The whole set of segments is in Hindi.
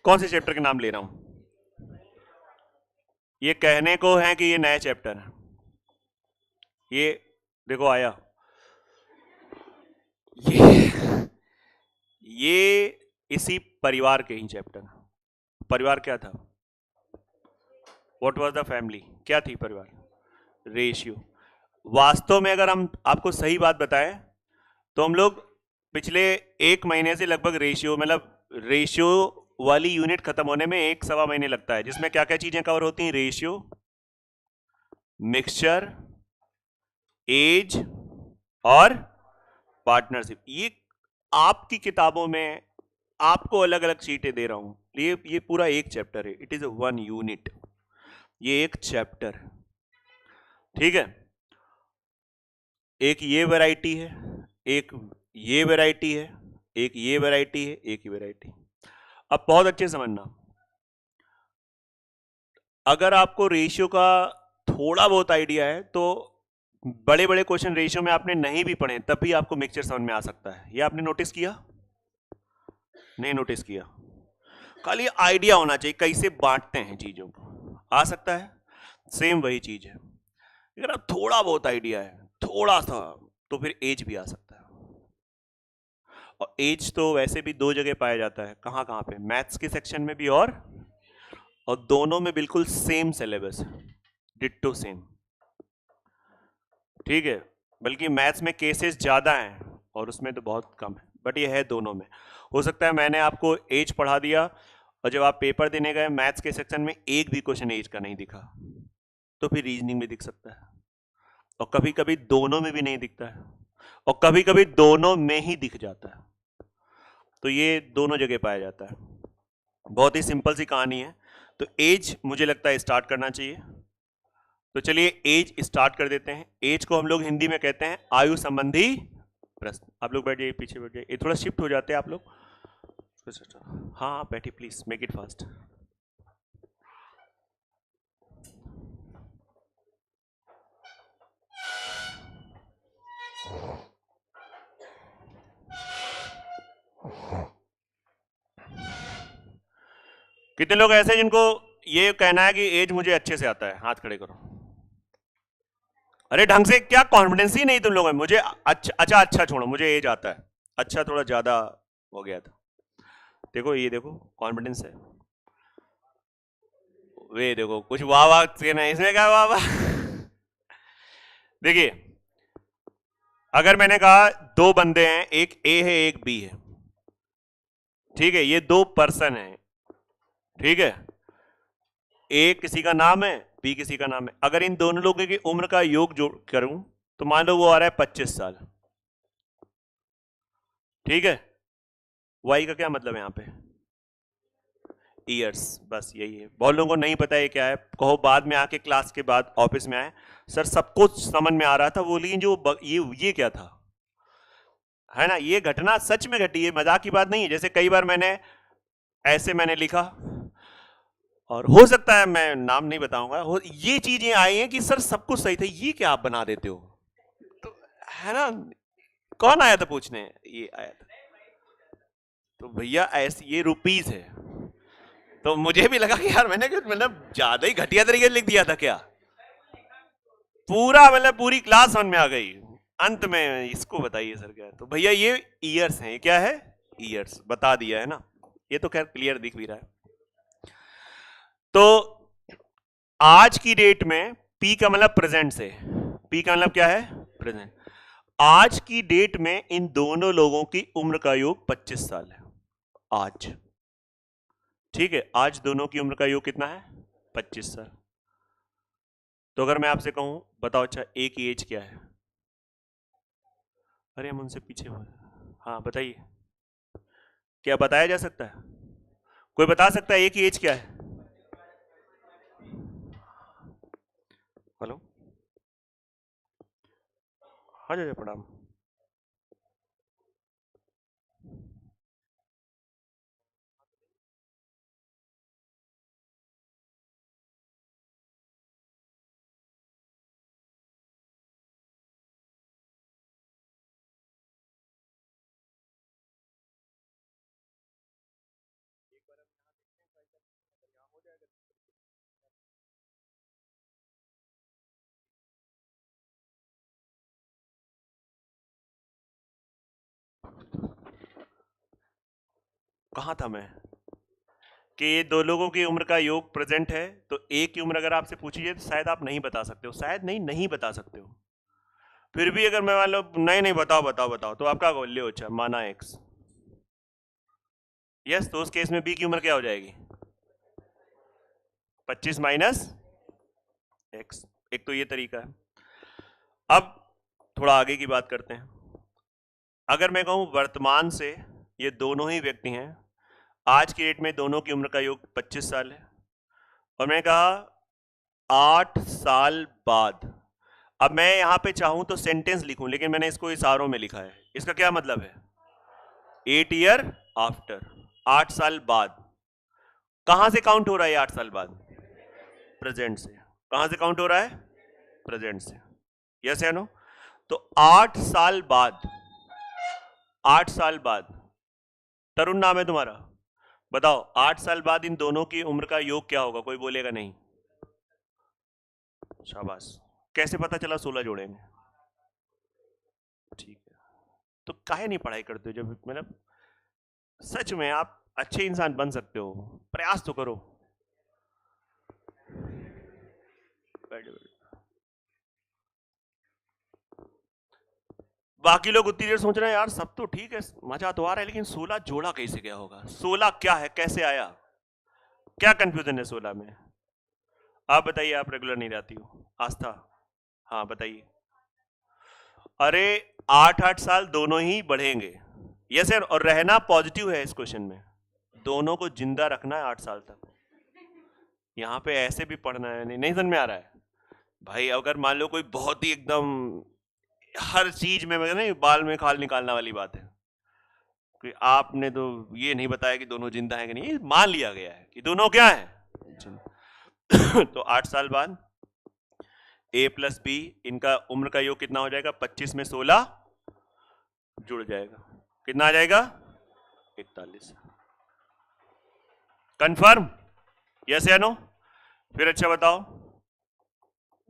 कौन से चैप्टर के नाम ले रहा हूं? ये कहने को है कि ये नया चैप्टर है, ये देखो आया ये इसी परिवार के ही चैप्टर। परिवार क्या था? What was the family? क्या थी परिवार? रेशियो। वास्तव में अगर हम आपको सही बात बताएं तो हम लोग पिछले एक महीने से लगभग रेशियो, मतलब रेशियो वाली यूनिट खत्म होने में 1 सवा महीने लगता है, जिसमें क्या क्या चीजें कवर होती हैं? रेशियो, मिक्सचर, एज और पार्टनरशिप। ये आपकी किताबों में आपको अलग अलग शीटें दे रहा हूं, ये पूरा एक चैप्टर है। इट इज वन यूनिट, ये एक चैप्टर, ठीक है। एक ये वैरायटी है, एक ये वैरायटी है, एक ये वैरायटी है, एक ये वैरायटी। अब बहुत अच्छे समझना, अगर आपको रेशियो का थोड़ा बहुत आइडिया है तो बड़े बड़े क्वेश्चन रेशियो में आपने नहीं भी पढ़े तब भी आपको मिक्सचर समझ में आ सकता है। ये आपने नोटिस किया? नहीं नोटिस किया? खाली आइडिया होना चाहिए कैसे बांटते हैं चीजों को, आ सकता है। सेम वही चीज है, अगर आप थोड़ा बहुत आइडिया है, थोड़ा सा, तो फिर एज भी आ सकता है। और एज तो वैसे भी दो जगह पाया जाता है, कहां कहां पे? मैथ्स के सेक्शन में भी, और दोनों में बिल्कुल सेम सिलेबस, डिट्टो सेम, ठीक है। बल्कि मैथ्स में केसेस ज्यादा हैं और उसमें तो बहुत कम है, बट ये है दोनों में। हो सकता है मैंने आपको एज पढ़ा दिया और जब आप पेपर देने गए मैथ्स के सेक्शन में एक भी क्वेश्चन एज का नहीं दिखा, तो फिर रीजनिंग में दिख सकता है, और कभी कभी दोनों में भी नहीं दिखता है, और कभी कभी दोनों में ही दिख जाता है। तो ये दोनों जगह पाया जाता है। बहुत ही सिंपल सी कहानी है। तो एज मुझे लगता है स्टार्ट करना चाहिए, तो चलिए एज स्टार्ट कर देते हैं। एज को हम लोग हिंदी में कहते हैं आयु संबंधी प्रश्न। आप लोग बैठ जाइए, पीछे बैठ जाइए, थोड़ा शिफ्ट हो जाते हैं आप लोग। हाँ बैठिए प्लीज, मेक इट फास्ट। कितने लोग ऐसे जिनको ये कहना है कि एज मुझे अच्छे से आता है? हाथ खड़े करो। अरे ढंग से, क्या कॉन्फिडेंस ही नहीं तुम लोगों में? मुझे अच्छा छोड़ो, मुझे एज आता है। अच्छा थोड़ा ज्यादा हो गया था। देखो ये देखो, कॉन्फिडेंस है। वे देखो कुछ वाह वाह से नहीं, इसमें क्या वाह वाह? देखिए, अगर मैंने कहा दो बंदे हैं, एक ए है एक बी है, ठीक है, ये दो पर्सन है, ठीक है। ए किसी का नाम है, बी किसी का नाम है। अगर इन दोनों लोगों की उम्र का योग जोड़ करूं तो मान लो वो आ रहा है 25 साल, ठीक है। वाई का क्या मतलब है यहां पे? ईयर्स, बस यही है। बहुत लोगों को नहीं पता है क्या है, कहो बाद में आके क्लास के बाद ऑफिस में आए, सर सबको समझ में आ रहा था, वो लेकिन जो ये क्या था, है ना। ये घटना सच में घटी है, मजाक की बात नहीं है। जैसे कई बार मैंने लिखा, और हो सकता है मैं नाम नहीं बताऊंगा, ये चीजें आई हैं कि सर सब कुछ सही था, ये क्या आप बना देते हो, तो है ना। कौन आया था पूछने? ये आया था। तो भैया ऐसे ये रुपीस है, तो मुझे भी लगा कि यार मैंने मतलब ज्यादा ही घटिया तरीके से लिख दिया था क्या? पूरा मतलब पूरी क्लास समझ में आ गई। अंत में इसको बताइए सर क्या है, तो भैया ये ईयर्स हैं। ये क्या है? ईयर्स, बता दिया है ना। ये तो खैर क्लियर दिख भी रहा है। तो आज की डेट में पी का मतलब प्रेजेंट से, पी का मतलब क्या है? प्रेजेंट। आज की डेट में इन दोनों लोगों की उम्र का योग 25 साल है आज, ठीक है। आज दोनों की उम्र का योग कितना है? 25 साल। तो अगर मैं आपसे कहूं बताओ, अच्छा ए की एज क्या है? अरे हम उनसे पीछे हो, हाँ बताइए, क्या बताया जा सकता है? कोई बता सकता है ए की एज क्या है? हेलो, हाँ जी प्रणाम। कहाँ था मैं? कि ये दो लोगों की उम्र का योग प्रेजेंट है, तो एक की उम्र अगर आपसे पूछी जाए तो शायद आप नहीं बता सकते हो, शायद नहीं नहीं बता सकते हो। फिर भी अगर मैं मान लो नहीं नहीं बताओ बताओ बताओ, तो आपका बोल लियो अच्छा माना एक्स। यस, तो उस केस में बी की उम्र क्या हो जाएगी? 25 माइनस एक्स। एक तो ये तरीका है। अब थोड़ा आगे की बात करते हैं। अगर मैं कहूं वर्तमान से ये दोनों ही व्यक्ति हैं, आज की डेट में दोनों की उम्र का योग 25 साल है, और मैंने कहा 8 साल बाद। अब मैं यहां पे चाहूं तो सेंटेंस लिखूं, लेकिन मैंने इसको इशारों में लिखा है। इसका क्या मतलब है? 8 ईयर आफ्टर, 8 साल बाद। कहां से काउंट हो रहा है 8 साल बाद? प्रेजेंट से। कहां से काउंट हो रहा है? प्रेजेंट से। यस या नो? तो 8 साल बाद, 8 साल बाद, तरुण नाम है तुम्हारा, बताओ 8 साल बाद इन दोनों की उम्र का योग क्या होगा? कोई बोलेगा नहीं? शाबाश। कैसे पता चला 16 जोड़ेंगे? ठीक है। तो काहे नहीं पढ़ाई करते हो? जब मतलब सच में आप अच्छे इंसान बन सकते हो, प्रयास तो करो। बाकी लोग उतनी देर सोच रहे हैं यार सब तो ठीक है, मजा तो आ रहा है, लेकिन 16 जोड़ा कैसे गया होगा? 16 क्या है, कैसे आया? क्या कंफ्यूजन है 16 में? आप बताइए, आप रेगुलर नहीं रहती हो। आस्था, हाँ बताइए। अरे 8 8 साल दोनों ही बढ़ेंगे। यस सर, और रहना पॉजिटिव है इस क्वेश्चन में। दोनों को जिंदा रखना है 8 साल तक। यहाँ पे ऐसे भी पढ़ना है, नहीं नहीं समझ में आ रहा है भाई? अगर मान लो कोई बहुत ही एकदम हर चीज में नहीं, बाल में खाल निकालना वाली बात है कि आपने तो ये नहीं बताया कि दोनों जिंदा हैं कि नहीं, मान लिया गया है कि दोनों क्या है। तो 8 साल बाद ए प्लस बी, इनका उम्र का योग कितना हो जाएगा? 25 में 16 जुड़ जाएगा, कितना आ जाएगा? 41। कंफर्म? यस या नो? फिर अच्छा बताओ।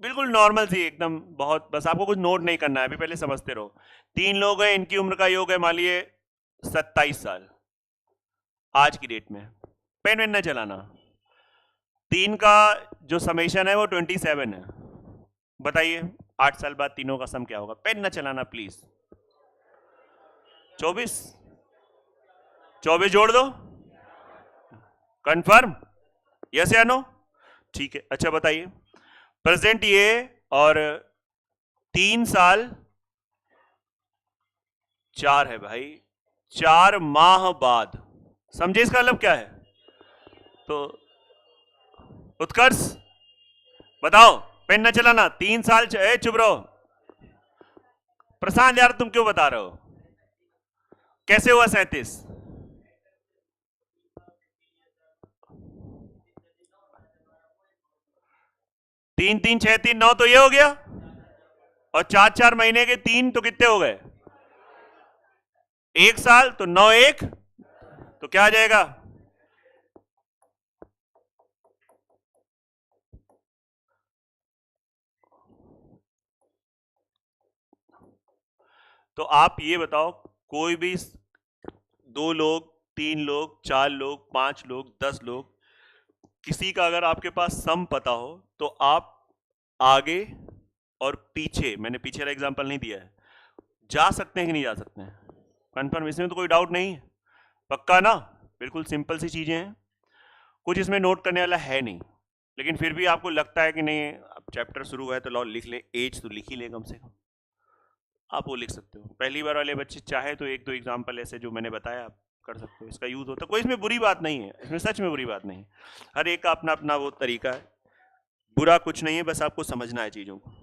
बिल्कुल नॉर्मल सी एकदम, बहुत, बस आपको कुछ नोट नहीं करना है, अभी पहले समझते रहो। तीन लोग हैं, इनकी उम्र का योग है मान लिए 27 साल आज की डेट में। पेन वेन न चलाना। तीन का जो समेशन है वो 27 है। बताइए 8 साल बाद तीनों का सम क्या होगा? पेन न चलाना प्लीज। 24। 24 जोड़ दो। कंफर्म? यस या नो? ठीक है, अच्छा बताइए। प्रेजेंट ये, और 3 साल 4 है भाई, 4 माह बाद। समझे इसका मतलब क्या है? तो उत्कर्ष बताओ, पेन न चलाना। 3 साल चुप रहो। प्रशांत यार तुम क्यों बता रहे हो? कैसे हुआ 37? 3 3 6 3 9, तो ये हो गया। और 4 4 महीने के 3 तो कितने हो गए? 1 साल, तो 9 1, तो क्या आ जाएगा? तो आप ये बताओ, कोई भी 2 लोग, 3 लोग, 4 लोग, 5 लोग, 10 लोग, किसी का अगर आपके पास सम पता हो, तो आप आगे और पीछे, मैंने पीछे वाला एग्जांपल नहीं दिया है, जा सकते हैं कि नहीं जा सकते हैं? कंफर्म? इसमें तो कोई डाउट नहीं है, पक्का ना? बिल्कुल सिंपल सी चीजें हैं, कुछ इसमें नोट करने वाला है नहीं। लेकिन फिर भी आपको लगता है कि नहीं अब चैप्टर शुरू है तो लो लिख ले, एज तो लिख ही ले कम से कम, आप वो लिख सकते हो। पहली बार वाले बच्चे चाहे तो एक दो एग्जाम्पल ऐसे जो मैंने बताया आप कर सकते हो, इसका यूज होता है, कोई इसमें बुरी बात नहीं है, इसमें सच में बुरी बात नहीं है। हर एक का अपना अपना वो तरीका है, बुरा कुछ नहीं है, बस आपको समझना है चीजों को।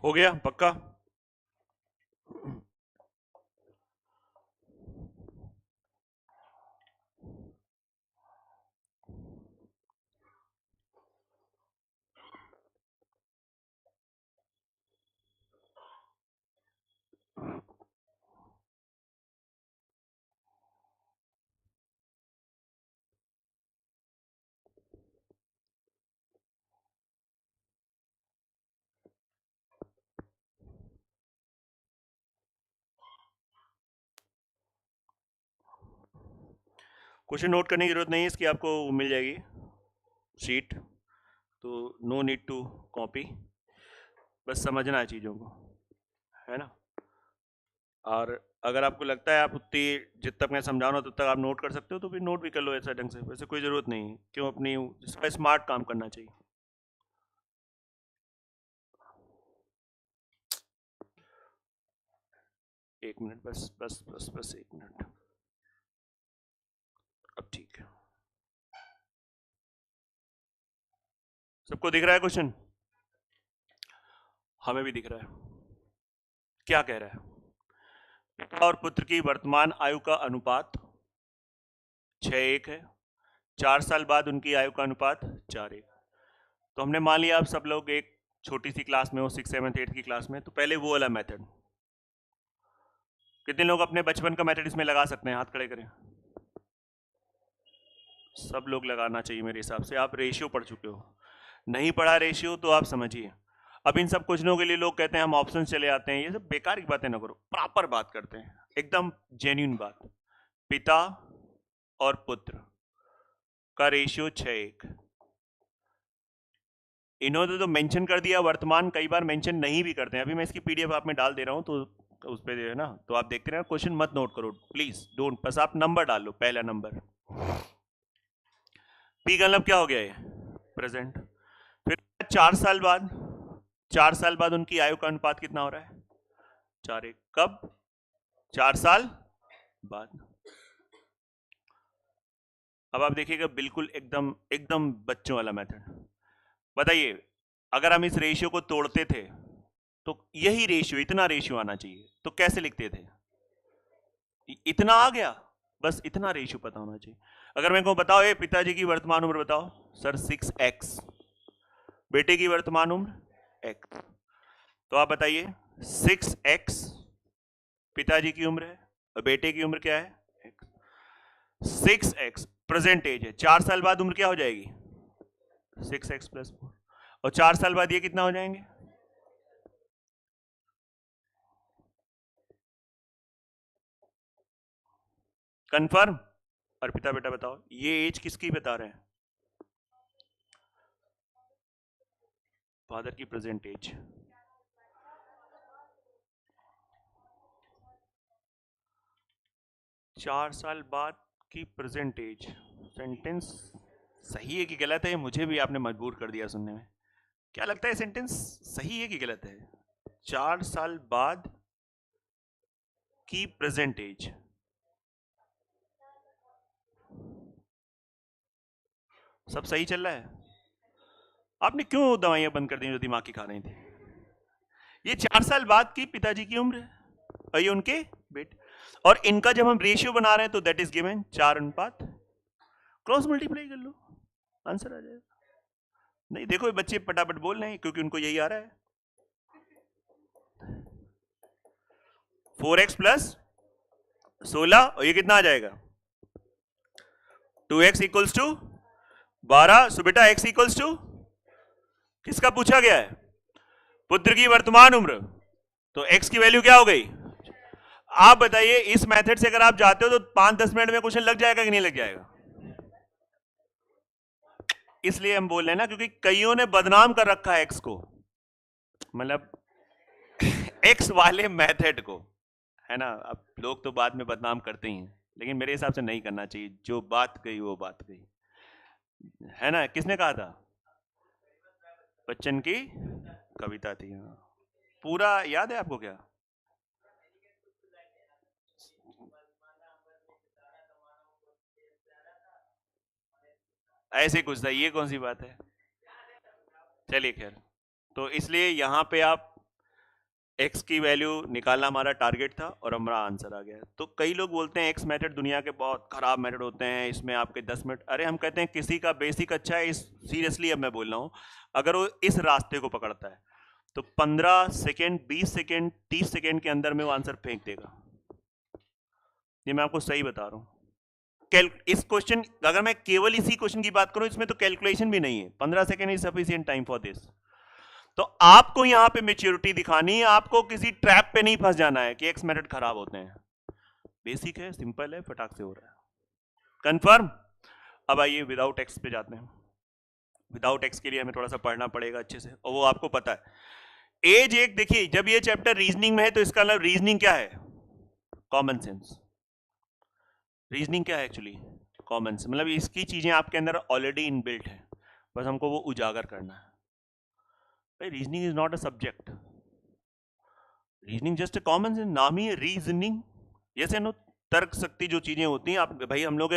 हो गया पक्का? क्वेश्चन नोट करने की जरूरत नहीं है, इसकी आपको मिल जाएगी शीट, तो नो नीड टू कॉपी, बस समझना है चीज़ों को, है ना। और अगर आपको लगता है आप उतनी जितना तक मैं समझा रहा हूँ तब तक आप नोट कर सकते हो तो फिर नोट भी कर लो ऐसा ढंग से, वैसे कोई ज़रूरत नहीं है, क्यों अपनी इसका स्मार्ट काम करना चाहिए। एक मिनट, बस बस बस बस एक मिनट, अब ठीक है। सबको दिख रहा है क्वेश्चन? हमें भी दिख रहा है। क्या कह रहा है? पिता और पुत्र की वर्तमान आयु का अनुपात 6:1 है, 4 साल बाद उनकी आयु का अनुपात 4:1। तो हमने मान लिया आप सब लोग एक छोटी सी क्लास में हो, 6, 7, 8 की क्लास में, तो पहले वो वाला मेथड। कितने लोग अपने बचपन का मेथड इसमें लगा सकते हैं? हाथ खड़े करें। सब लोग लगाना चाहिए मेरे हिसाब से, आप रेशियो पढ़ चुके हो। नहीं पढ़ा रेशियो तो आप समझिए। अब इन सब क्वेश्चनों के लिए लोग कहते हैं हम ऑप्शन चले आते हैं, ये सब बेकार की बातें ना करो, प्रॉपर बात करते हैं, एकदम जेन्युइन बात। पिता और पुत्र का रेशियो 6:1। इन्होंने तो मेंशन कर दिया वर्तमान, कई बार मेंशन नहीं भी करते हैं। अभी मैं इसकी पीडीएफ आप में डाल दे रहा हूं, तो उस पर जो है ना, तो आप देखते रहना, क्वेश्चन मत नोट करो प्लीज, डोंट, बस आप नंबर डाल लो, पहला नंबर। पी का मतलब क्या हो गया ये? प्रेजेंट। फिर 4 साल बाद, 4 साल बाद उनकी आयु का अनुपात कितना हो रहा है? 4:1। कब? 4 साल बाद। अब आप देखिएगा, बिल्कुल एकदम एकदम बच्चों वाला मेथड। बताइए, अगर हम इस रेशियो को तोड़ते थे तो यही रेशियो, इतना रेशियो आना चाहिए, तो कैसे लिखते थे? इतना आ गया, बस इतना रेशियो पता होना चाहिए। अगर मैं कहूं बताओ ये पिताजी की वर्तमान उम्र बताओ, सर 6x। बेटे की वर्तमान उम्र x, तो आप बताइए 6x पिताजी की उम्र है और बेटे की उम्र क्या है? x। 6x प्रेजेंट एज है, 4 साल बाद उम्र क्या हो जाएगी? 6x+4। और 4 साल बाद ये कितना हो जाएंगे? कंफर्म? और पिता बेटा बताओ ये एज किसकी बता रहे हैं? फादर की प्रेजेंट एज। चार साल बाद की प्रेजेंट एज, सेंटेंस सही है कि गलत है? मुझे भी आपने मजबूर कर दिया सुनने में। क्या लगता है सेंटेंस सही है कि गलत है? 4 साल बाद की प्रेजेंट एज, सब सही चल रहा है? आपने क्यों दवाइयां बंद कर दी जो दिमाग की खा रही थी? ये 4 साल बाद की पिताजी की उम्र है और ये उनके बेटे, और इनका जब हम रेशियो बना रहे हैं तो that is given 4:5, cross multiply कर लो, आंसर आ जाएगा। नहीं देखो, ये बच्चे पटापट बोल रहे हैं क्योंकि उनको यही आ रहा है। 4x प्लस 16 और ये कितना आ जाएगा? 2x equals to 12। सो बेटा x इक्वल्स टू किसका पूछा गया है? पुत्र की वर्तमान उम्र, तो x की वैल्यू क्या हो गई? आप बताइए, इस मेथड से अगर आप जाते हो तो 5-10 मिनट में क्वेश्चन लग जाएगा कि नहीं लग जाएगा? इसलिए हम बोल रहे हैं ना, क्योंकि कईयों ने बदनाम कर रखा है एक्स को, मतलब एक्स वाले मेथड को, है ना। अब लोग तो बाद में बदनाम करते ही हैं, लेकिन मेरे हिसाब से नहीं करना चाहिए, जो बात कही वो बात कही, है ना। किसने कहा था? बच्चन की कविता थी, हाँ। पूरा याद है आपको क्या? ऐसे कुछ था, ये कौन सी बात है? चलिए खैर, तो इसलिए यहां पे आप एक्स की वैल्यू निकालना हमारा टारगेट था और हमारा आंसर आ गया। तो कई लोग बोलते हैं एक्स मेथड दुनिया के बहुत खराब मेथड होते हैं, इसमें आपके 10 मिनट, अरे हम कहते हैं किसी का बेसिक अच्छा है, इस सीरियसली अब मैं बोल रहा हूँ, अगर वो इस रास्ते को पकड़ता है तो 15 सेकेंड, 20 सेकेंड, 30 सेकेंड के अंदर में वो आंसर फेंक देगा। ये मैं आपको सही बता रहा हूँ। इस क्वेश्चन, अगर मैं केवल इसी क्वेश्चन की बात करूं, इसमें तो कैलकुलेशन भी नहीं है, 15 second is sufficient time for this. तो आपको यहां पे मेच्योरिटी दिखानी है, आपको किसी ट्रैप पे नहीं फंस जाना है कि एक्स मेथड खराब होते हैं। बेसिक है, सिंपल है, फटाक से हो रहा है। कंफर्म। अब आइए विदाउट एक्स पे जाते हैं। विदाउट एक्स के लिए हमें थोड़ा सा पढ़ना पड़ेगा अच्छे से, और वो आपको पता है। एज एक, देखिए जब ये चैप्टर रीजनिंग में है तो इसका मतलब रीजनिंग क्या है? Common sense. रीजनिंग क्या है एक्चुअली? Common sense. मतलब इसकी चीजें आपके अंदर ऑलरेडी इनबिल्ट है, बस हमको वो उजागर करना है। भाई reasoning is not a subject, reasoning just a common sense, नाम ही है रीजनिंग। यस नो, तर्क शक्ति जो चीजें होती हैं, आप भाई हम लोग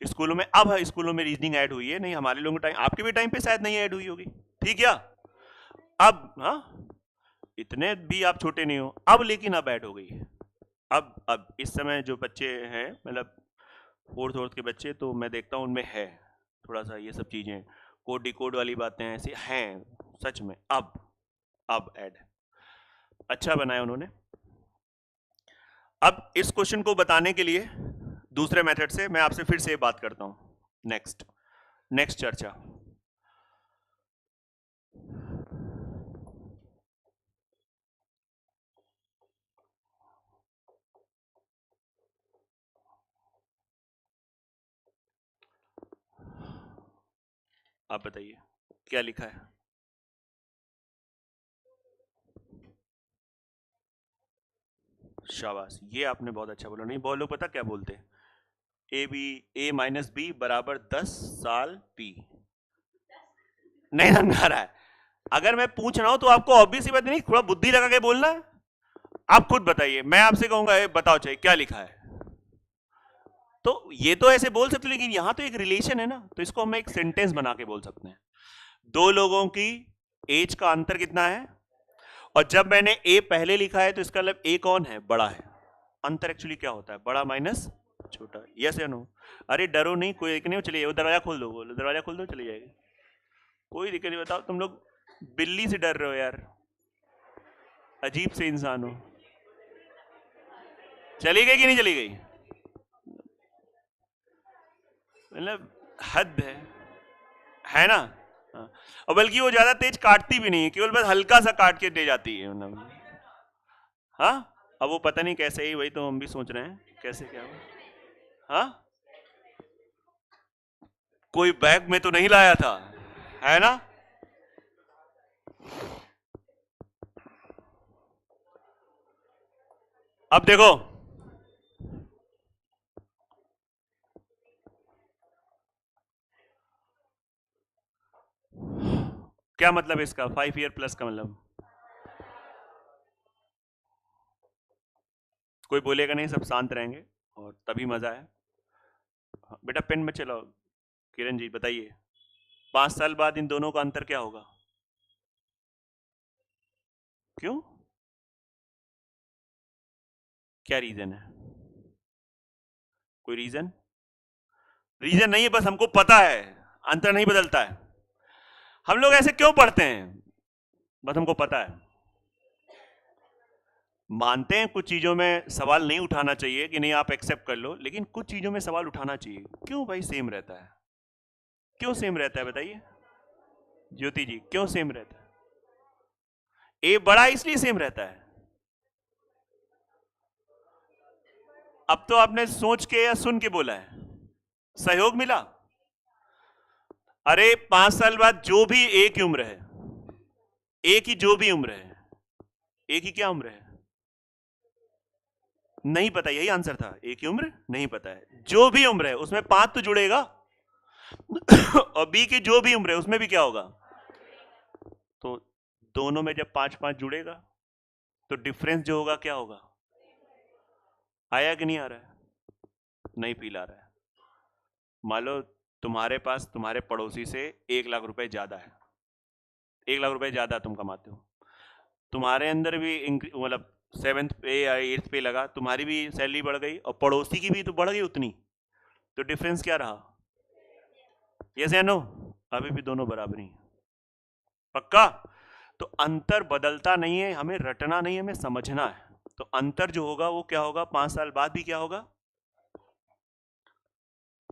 स्कूलों में, अब स्कूलों में रीजनिंग ऐड हुई है, नहीं हमारे लोगों के टाइम, आपके भी टाइम पे शायद नहीं ऐड हुई होगी, ठीक है? अब हाँ, इतने भी आप छोटे नहीं हो अब, लेकिन अब ऐड हो गई है। अब इस समय जो बच्चे हैं, मतलब फोर्थ के बच्चे, तो मैं देखता हूँ उनमें है थोड़ा सा ये सब चीजें, कोड डिकोड वाली बातें ऐसी हैं सच में। अब ऐड अच्छा बनाया उन्होंने। अब इस क्वेश्चन को बताने के लिए दूसरे मेथड से मैं आपसे फिर से बात करता हूं। नेक्स्ट चर्चा। आप बताइए क्या लिखा है? शाबाश, ये आपने बहुत अच्छा बोला। नहीं बहुत लोग पता क्या बोलते हैं, ए माइनस बी बराबर 10 साल पी। नहीं समझ आ रहा है? अगर मैं पूछ रहा हूं तो आपको ऑब्वियस ही बात नहीं, थोड़ा बुद्धि लगा के बोलना है। आप खुद बताइए, मैं आपसे कहूंगा बताओ चाहिए क्या लिखा है, तो ये तो ऐसे बोल सकते, लेकिन यहां तो एक रिलेशन है ना, तो इसको हम एक सेंटेंस बना के बोल सकते हैं। दो लोगों की एज का अंतर कितना है, और जब मैंने ए पहले लिखा है तो इसका मतलब ए कौन है? बड़ा है। अंतर एक्चुअली क्या होता है? बड़ा माइनस छोटा। यस या नो? अरे डरो नहीं, कोई दिक्कत नहीं, चलिए वो दरवाजा खोल दो, दरवाजा खोल दो, चली जाएगी, कोई दिक्कत नहीं। बताओ तुम लोग बिल्ली से डर रहे हो यार, अजीब से इंसान हो। चली गई कि नहीं चली गई? मतलब हद है ना? हाँ। और बल्कि वो ज्यादा तेज काटती भी नहीं है, केवल बस हल्का सा काट के दे जाती है, मतलब हाँ। अब वो पता नहीं कैसे ही, वही तो हम भी सोच रहे हैं कैसे क्या हुआ। हाँ, कोई बैग में तो नहीं लाया था, है ना? अब देखो, क्या मतलब इसका 5 ईयर प्लस का मतलब? कोई बोलेगा नहीं, सब शांत रहेंगे और तभी मजा है। हाँ, बेटा पेन में चलाओ। किरण जी बताइए, 5 साल बाद इन दोनों का अंतर क्या होगा? क्यों? क्या रीजन है? कोई रीजन? रीजन नहीं है, बस हमको पता है अंतर नहीं बदलता है। हम लोग ऐसे क्यों पढ़ते हैं? बस हमको पता है। मानते हैं कुछ चीजों में सवाल नहीं उठाना चाहिए कि नहीं, आप एक्सेप्ट कर लो, लेकिन कुछ चीजों में सवाल उठाना चाहिए। क्यों भाई सेम रहता है? क्यों सेम रहता है बताइए ज्योति जी, क्यों सेम रहता है? ए बड़ा इसलिए सेम रहता है। अब तो आपने सोच के या सुन के बोला है, सहयोग मिला। अरे 5 साल बाद जो भी एक ही उम्र है, एक ही जो भी उम्र है, एक ही क्या उम्र है? नहीं पता, यही आंसर था, एक ही उम्र नहीं पता है। जो भी उम्र है उसमें 5 तो जुड़ेगा और बी की जो भी उम्र है उसमें भी क्या होगा? तो दोनों में जब 5 5 जुड़ेगा तो डिफरेंस जो होगा क्या होगा? आया कि नहीं आ रहा है? नहीं फील आ रहा है? मान लो तुम्हारे पास तुम्हारे पड़ोसी से 1 लाख रुपए ज्यादा है, 1 लाख रुपए ज्यादा तुम कमाते हो, तुम्हारे अंदर भी मतलब 7th पे या 8th पे लगा, तुम्हारी भी सैलरी बढ़ गई और पड़ोसी की भी तो बढ़ गई उतनी, तो डिफरेंस क्या रहा? यस या नो? अभी भी दोनों बराबर ही। पक्का? तो अंतर बदलता नहीं है, हमें रटना नहीं है, हमें समझना है। तो अंतर जो होगा वो क्या होगा? 5 साल बाद भी क्या होगा?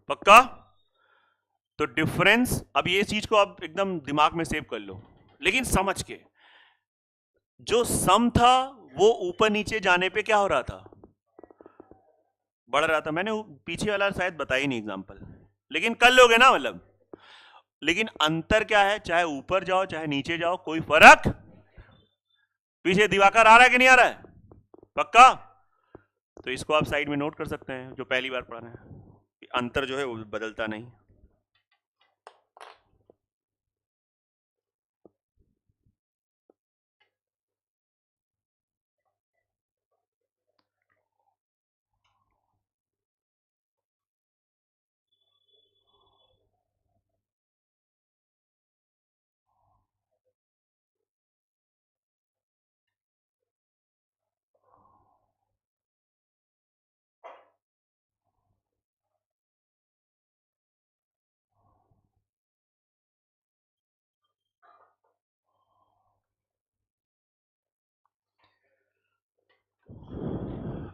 पक्का? तो डिफरेंस, अब ये चीज को आप एकदम दिमाग में सेव कर लो, लेकिन समझ के। जो सम था वो ऊपर नीचे जाने पे क्या हो रहा था? बढ़ रहा था। मैंने पीछे वाला शायद बताया ही नहीं एग्जांपल, लेकिन कर लोगे ना मतलब। लेकिन अंतर क्या है? चाहे ऊपर जाओ चाहे नीचे जाओ, कोई फर्क। पीछे दिवाकर आ रहा है कि नहीं आ रहा है? पक्का? तो इसको आप साइड में नोट कर सकते हैं, जो पहली बार पढ़ रहे हैं, कि अंतर जो है वो बदलता नहीं।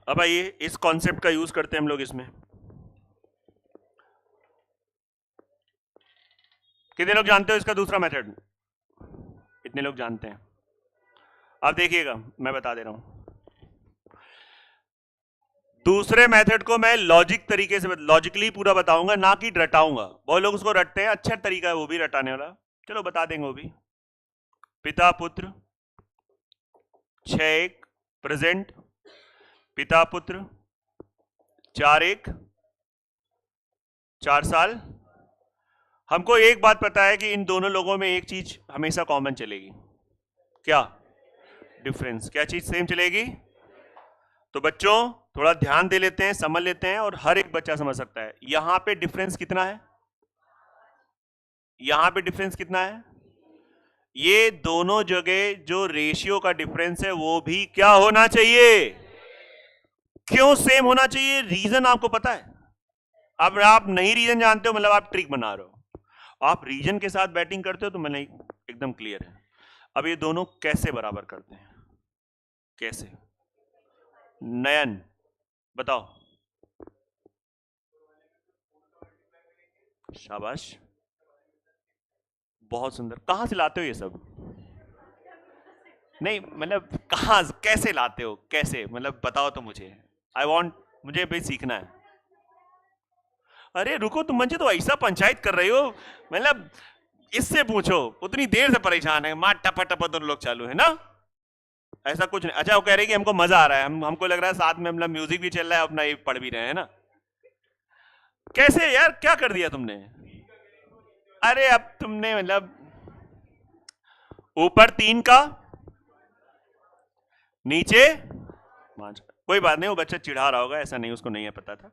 अब आइए इस कॉन्सेप्ट का यूज करते हैं हम लोग इसमें। कितने लोग जानते हो इसका दूसरा मेथड? इतने लोग जानते हैं। अब देखिएगा, मैं बता दे रहा हूं। दूसरे मेथड को मैं लॉजिक तरीके से, लॉजिकली पूरा बताऊंगा, ना कि रटाऊंगा। बहुत लोग उसको रटते हैं, अच्छा तरीका है वो भी रटाने वाला, चलो बता देंगे वो भी। पिता पुत्र 6-1 प्रेजेंट, पिता पुत्र 4-1 4 साल। हमको एक बात पता है कि इन दोनों लोगों में एक चीज हमेशा कॉमन चलेगी। क्या? डिफरेंस। क्या चीज सेम चलेगी? तो बच्चों थोड़ा ध्यान दे लेते हैं, समझ लेते हैं, और हर एक बच्चा समझ सकता है। यहां पे डिफरेंस कितना है? यहां पे डिफरेंस कितना है? ये दोनों जगह जो रेशियो का डिफरेंस है वो भी क्या होना चाहिए? क्यों सेम होना चाहिए? रीजन आपको पता है? अब आप नहीं रीजन जानते हो, मतलब आप ट्रिक बना रहे हो। आप रीजन के साथ बैटिंग करते हो तो मैंने एकदम क्लियर है। अब ये दोनों कैसे बराबर करते हैं? कैसे? नयन बताओ। शाबाश, बहुत सुंदर। कहां से लाते हो ये सब? नहीं मतलब कहां, कैसे लाते हो, कैसे मतलब बताओ तो मुझे। आई वॉन्ट, मुझे भी सीखना है। अरे रुको, तुम मुझे तो ऐसा पंचायत कर रही हो, मतलब इससे पूछो। उतनी देर से परेशान है, माँ टपा टपा दोनों लोग चालू है ना। ऐसा कुछ नहीं। अच्छा वो कह रहे कि हमको मजा आ रहा है, हमको लग रहा है साथ में मतलब म्यूजिक भी चल रहा है, अपना ये पढ़ भी रहे हैं ना। कैसे यार, क्या कर दिया तुमने? अरे अब तुमने मतलब ऊपर 3 का, नीचे 5 का। कोई बात नहीं, वो बच्चा चिढ़ा रहा होगा, ऐसा नहीं उसको नहीं है पता था।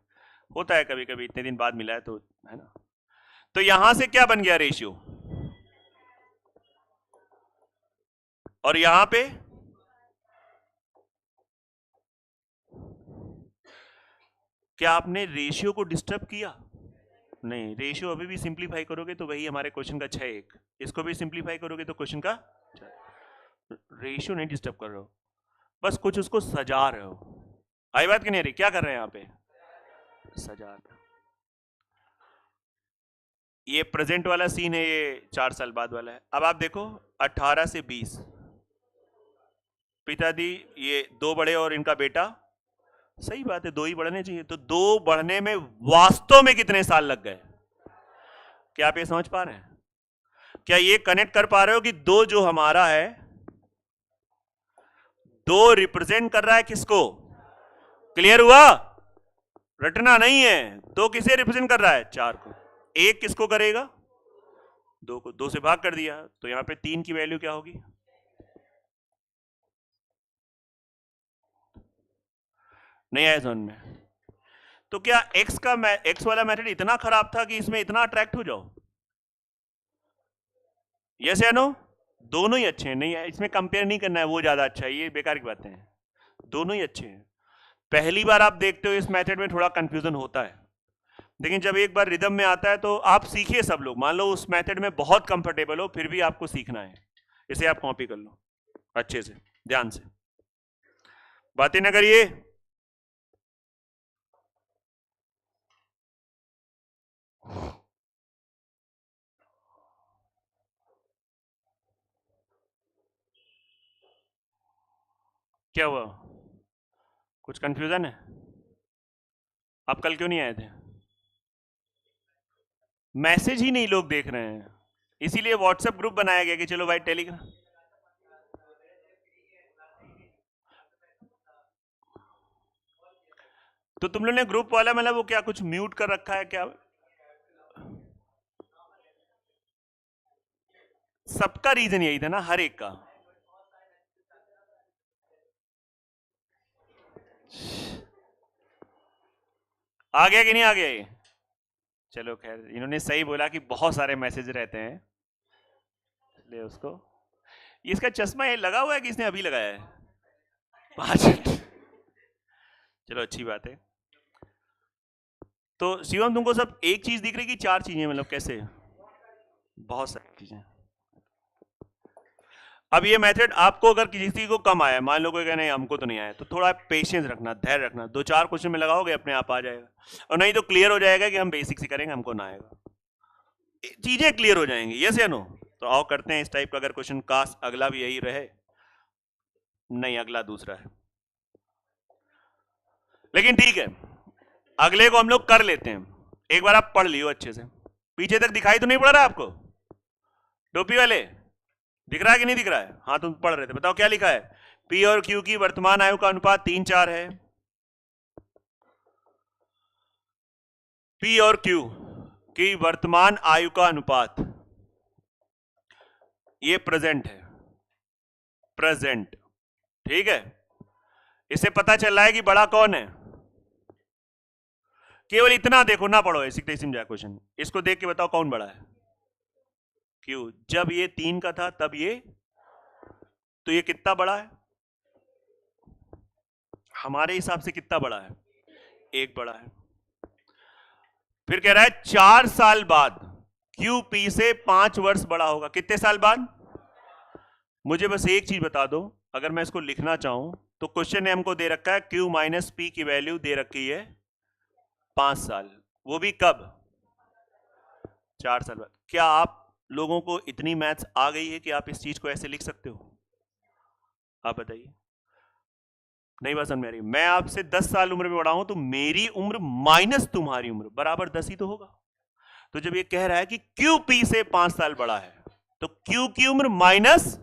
होता है कभी कभी, इतने दिन बाद मिला है तो, है ना। तो यहां से क्या बन गया रेशियो? और यहां पे क्या आपने रेशियो को डिस्टर्ब किया? नहीं, रेशियो अभी भी सिंप्लीफाई करोगे तो वही हमारे क्वेश्चन का 6-1। इसको भी सिंप्लीफाई करोगे तो क्वेश्चन का, रेशियो नहीं डिस्टर्ब कर रहे हो, बस कुछ उसको सजा रहे हो। आई बात कि नहीं रही? क्या कर रहे हैं यहाँ पे? सजा रहे हो। ये प्रेजेंट वाला सीन है, ये 4 साल बाद वाला है। अब आप देखो 18 से 20, पिताजी ये 2 बढ़े और इनका बेटा, सही बात है 2 ही बढ़ने चाहिए, तो 2 बढ़ने में वास्तव में कितने साल लग गए? क्या आप ये समझ पा रहे हैं? क्या ये कनेक्ट कर पा रहे हो कि 2 जो हमारा है, 2 रिप्रेजेंट कर रहा है किसको? क्लियर हुआ? रटना नहीं है। 2 किसे रिप्रेजेंट कर रहा है? 4 को। 1 किसको करेगा? 2 को। 2 से भाग कर दिया तो यहां पे 3 की वैल्यू क्या होगी? नहीं आया समझ में? तो क्या एक्स वाला मेथड इतना खराब था कि इसमें इतना अट्रैक्ट हो जाओ? यस या नो? दोनों ही अच्छे हैं, नहीं है इसमें कंपेयर नहीं करना है वो ज्यादा अच्छा है, ये बेकार की बातें हैं, दोनों ही अच्छे हैं। पहली बार आप देखते हो इस मेथड में थोड़ा कंफ्यूजन होता है, लेकिन जब एक बार रिदम में आता है तो आप सीखिए सब लोग, मान लो उस मेथड में बहुत कंफर्टेबल हो फिर भी आपको सीखना है, इसे आप कॉपी कर लो अच्छे से, ध्यान से, बातें न करिए। क्या हुआ, कुछ कंफ्यूजन है? आप कल क्यों नहीं आए थे? मैसेज ही नहीं लोग देख रहे हैं, इसीलिए व्हाट्सएप ग्रुप बनाया गया कि चलो भाई टेलीग्राम। तो तुम लोग ने ग्रुप वाला मतलब वो क्या कुछ म्यूट कर रखा है क्या? सबका रीजन यही था ना, हर एक का। आ गया कि नहीं आ गया ये? चलो खैर, इन्होंने सही बोला कि बहुत सारे मैसेज रहते हैं, ले उसको। इसका चश्मा ये लगा हुआ है कि इसने अभी लगाया है? 5 मिनट, चलो अच्छी बात है। तो शिवम तुमको सब एक चीज दिख रही कि 4 चीजें, मतलब कैसे? बहुत सारी चीजें। अब ये मेथड आपको अगर किसी को कम आया, मान लो कोई कहे नहीं हमको तो नहीं आया, तो थोड़ा पेशेंस रखना, धैर्य रखना, 2-4 क्वेश्चन में लगाओगे अपने आप आ जाएगा, और नहीं तो क्लियर हो जाएगा कि हम बेसिक से करेंगे हमको ना आएगा, चीजें क्लियर हो जाएंगी। यस या नो? तो आओ करते हैं इस टाइप का अगर क्वेश्चन, काश अगला भी यही रहे। नहीं, अगला दूसरा है, लेकिन ठीक है, अगले को हम लोग कर लेते हैं। एक बार आप पढ़ लियो अच्छे से, पीछे तक दिखाई तो नहीं पड़ रहा है आपको? टोपी वाले दिख रहा है कि नहीं दिख रहा है? हाँ तुम पढ़ रहे थे, बताओ क्या लिखा है? पी और क्यू की वर्तमान आयु का अनुपात 3-4 है। पी और क्यू की वर्तमान आयु का अनुपात, ये प्रेजेंट है, प्रेजेंट, ठीक है। इससे पता चल रहा है कि बड़ा कौन है, केवल इतना देखो, ना पढ़ो ऐसी समझा क्वेश्चन, इसको देख के बताओ कौन बड़ा है? क्यू। जब ये 3 का था तब ये, तो ये कितना बड़ा है हमारे हिसाब से? कितना बड़ा है? 1 बड़ा है। फिर कह रहा है 4 साल बाद क्यू पी से 5 वर्ष बड़ा होगा। कितने साल बाद? मुझे बस एक चीज बता दो, अगर मैं इसको लिखना चाहूं तो क्वेश्चन ने हमको दे रखा है क्यू माइनस पी की वैल्यू दे रखी है 5 साल, वो भी कब? 4 साल बाद। क्या आप लोगों को इतनी मैथ्स आ गई है कि आप इस चीज को ऐसे लिख सकते हो? आप बताइए। नहीं बात समझ में आ रही? मैं आपसे 10 साल उम्र में बड़ा हूं, तो मेरी उम्र माइनस तुम्हारी उम्र बराबर 10 ही तो होगा। तो जब ये कह रहा है कि क्यू पी से 5 साल बड़ा है, तो क्यू की उम्र माइनस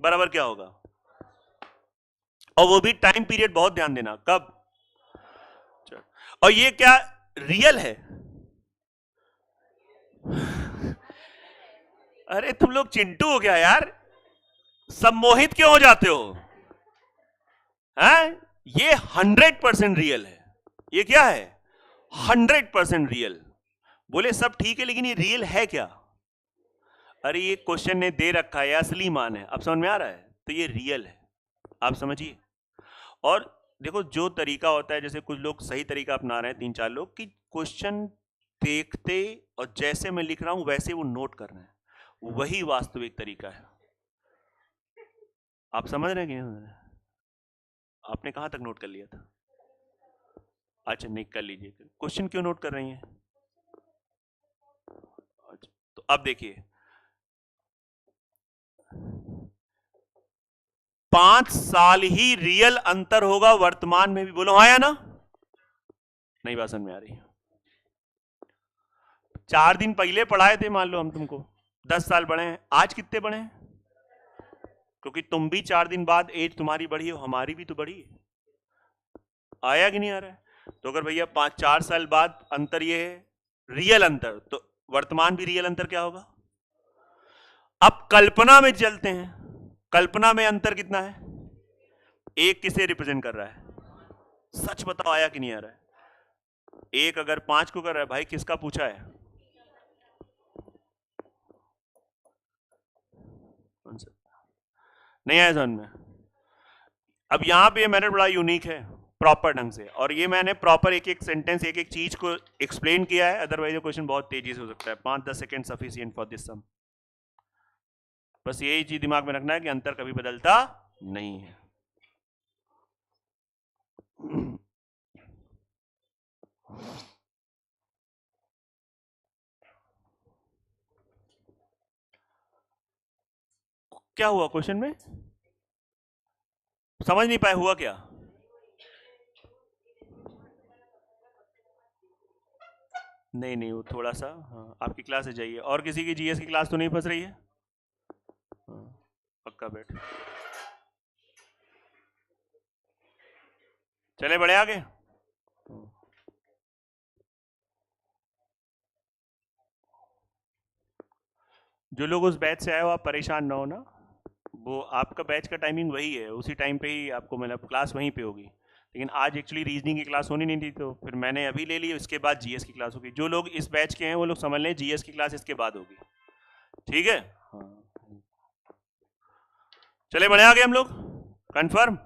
बराबर क्या होगा? और वो भी टाइम पीरियड बहुत ध्यान देना, कब? और ये क्या रियल है? अरे तुम लोग चिंटू हो गया यार, सम्मोहित क्यों हो जाते हो? हैं? ये 100% रियल है। ये क्या है? 100% रियल। बोले सब ठीक है, लेकिन ये रियल है क्या? अरे ये क्वेश्चन ने दे रखा है, असली मान है, अब समझ में आ रहा है? तो ये रियल है, आप समझिए। और देखो जो तरीका होता है, जैसे कुछ लोग सही तरीका अपना रहे हैं, 3-4 लोग, कि क्वेश्चन देखते और जैसे मैं लिख रहा हूं वैसे वो नोट कर रहे हैं, वही वास्तविक तरीका है। आप समझ रहे हैं कि आपने कहां तक नोट कर लिया था? अच्छा नहीं कर लीजिए, क्वेश्चन क्यों नोट कर रही हैं? अच्छा, तो अब देखिए 5 साल ही रियल अंतर होगा वर्तमान में भी, बोलो हाँ या ना? नहीं बात समझ में आ रही? 4 दिन पहले पढ़ाए थे, मान लो हम तुमको 10 साल बड़े हैं, आज कितने बड़े हैं? क्योंकि तुम भी 4 दिन बाद एज तुम्हारी बढ़ी हो, हमारी भी तो बढ़ी है। आया कि नहीं आ रहा है? तो अगर भैया 5-4 साल बाद अंतर ये है रियल अंतर, तो वर्तमान भी रियल अंतर क्या होगा? अब कल्पना में चलते हैं, कल्पना में अंतर कितना है? 1 किसे रिप्रेजेंट कर रहा है? सच बताओ आया कि नहीं आ रहा है? 1 अगर 5 को कर रहा है, भाई किसका पूछा है? नहीं आया समझ में? अब यहाँ पे मैंने बड़ा यूनिक है प्रॉपर ढंग से, और ये मैंने प्रॉपर एक एक सेंटेंस एक एक चीज को एक्सप्लेन किया है, अदरवाइज क्वेश्चन बहुत तेजी से हो सकता है। 5-10 सेकेंड सफिशिएंट फॉर दिस सम। बस यही चीज दिमाग में रखना है कि अंतर कभी बदलता नहीं है। क्या हुआ क्वेश्चन में? समझ नहीं पाए, हुआ क्या? नहीं नहीं, वो थोड़ा सा, हाँ आपकी क्लास से जाइए। और किसी की जीएस की क्लास तो नहीं फंस रही है? हाँ, पक्का बैठ। चले बड़े आगे। जो लोग उस बैच से आए हो आप परेशान ना हो ना, वो आपका बैच का टाइमिंग वही है, उसी टाइम पे ही आपको मतलब क्लास वहीं पे होगी। लेकिन आज एक्चुअली रीजनिंग की क्लास होनी नहीं थी, तो फिर मैंने अभी ले ली, उसके बाद जीएस की क्लास होगी। जो लोग इस बैच के हैं वो लोग समझ लें जीएस की क्लास इसके बाद होगी, ठीक है? हाँ। चले बढ़े आगे हम लोग, कंफर्म?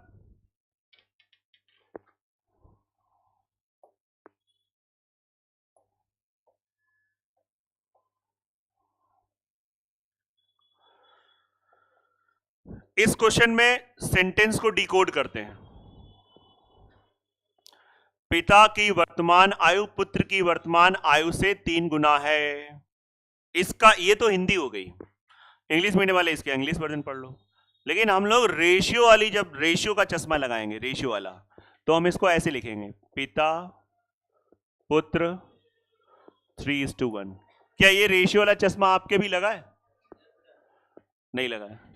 इस क्वेश्चन में सेंटेंस को डिकोड करते हैं। पिता की वर्तमान आयु पुत्र की वर्तमान आयु से 3 गुना है। इसका ये तो हिंदी हो गई, इंग्लिश मीडियम वाले इसके इंग्लिश वर्जन पढ़ लो। लेकिन हम लोग रेशियो वाली, जब रेशियो का चश्मा लगाएंगे रेशियो वाला, तो हम इसको ऐसे लिखेंगे, पिता पुत्र 3:1। क्या ये रेशियो वाला चश्मा आपके भी लगा है? नहीं लगा है?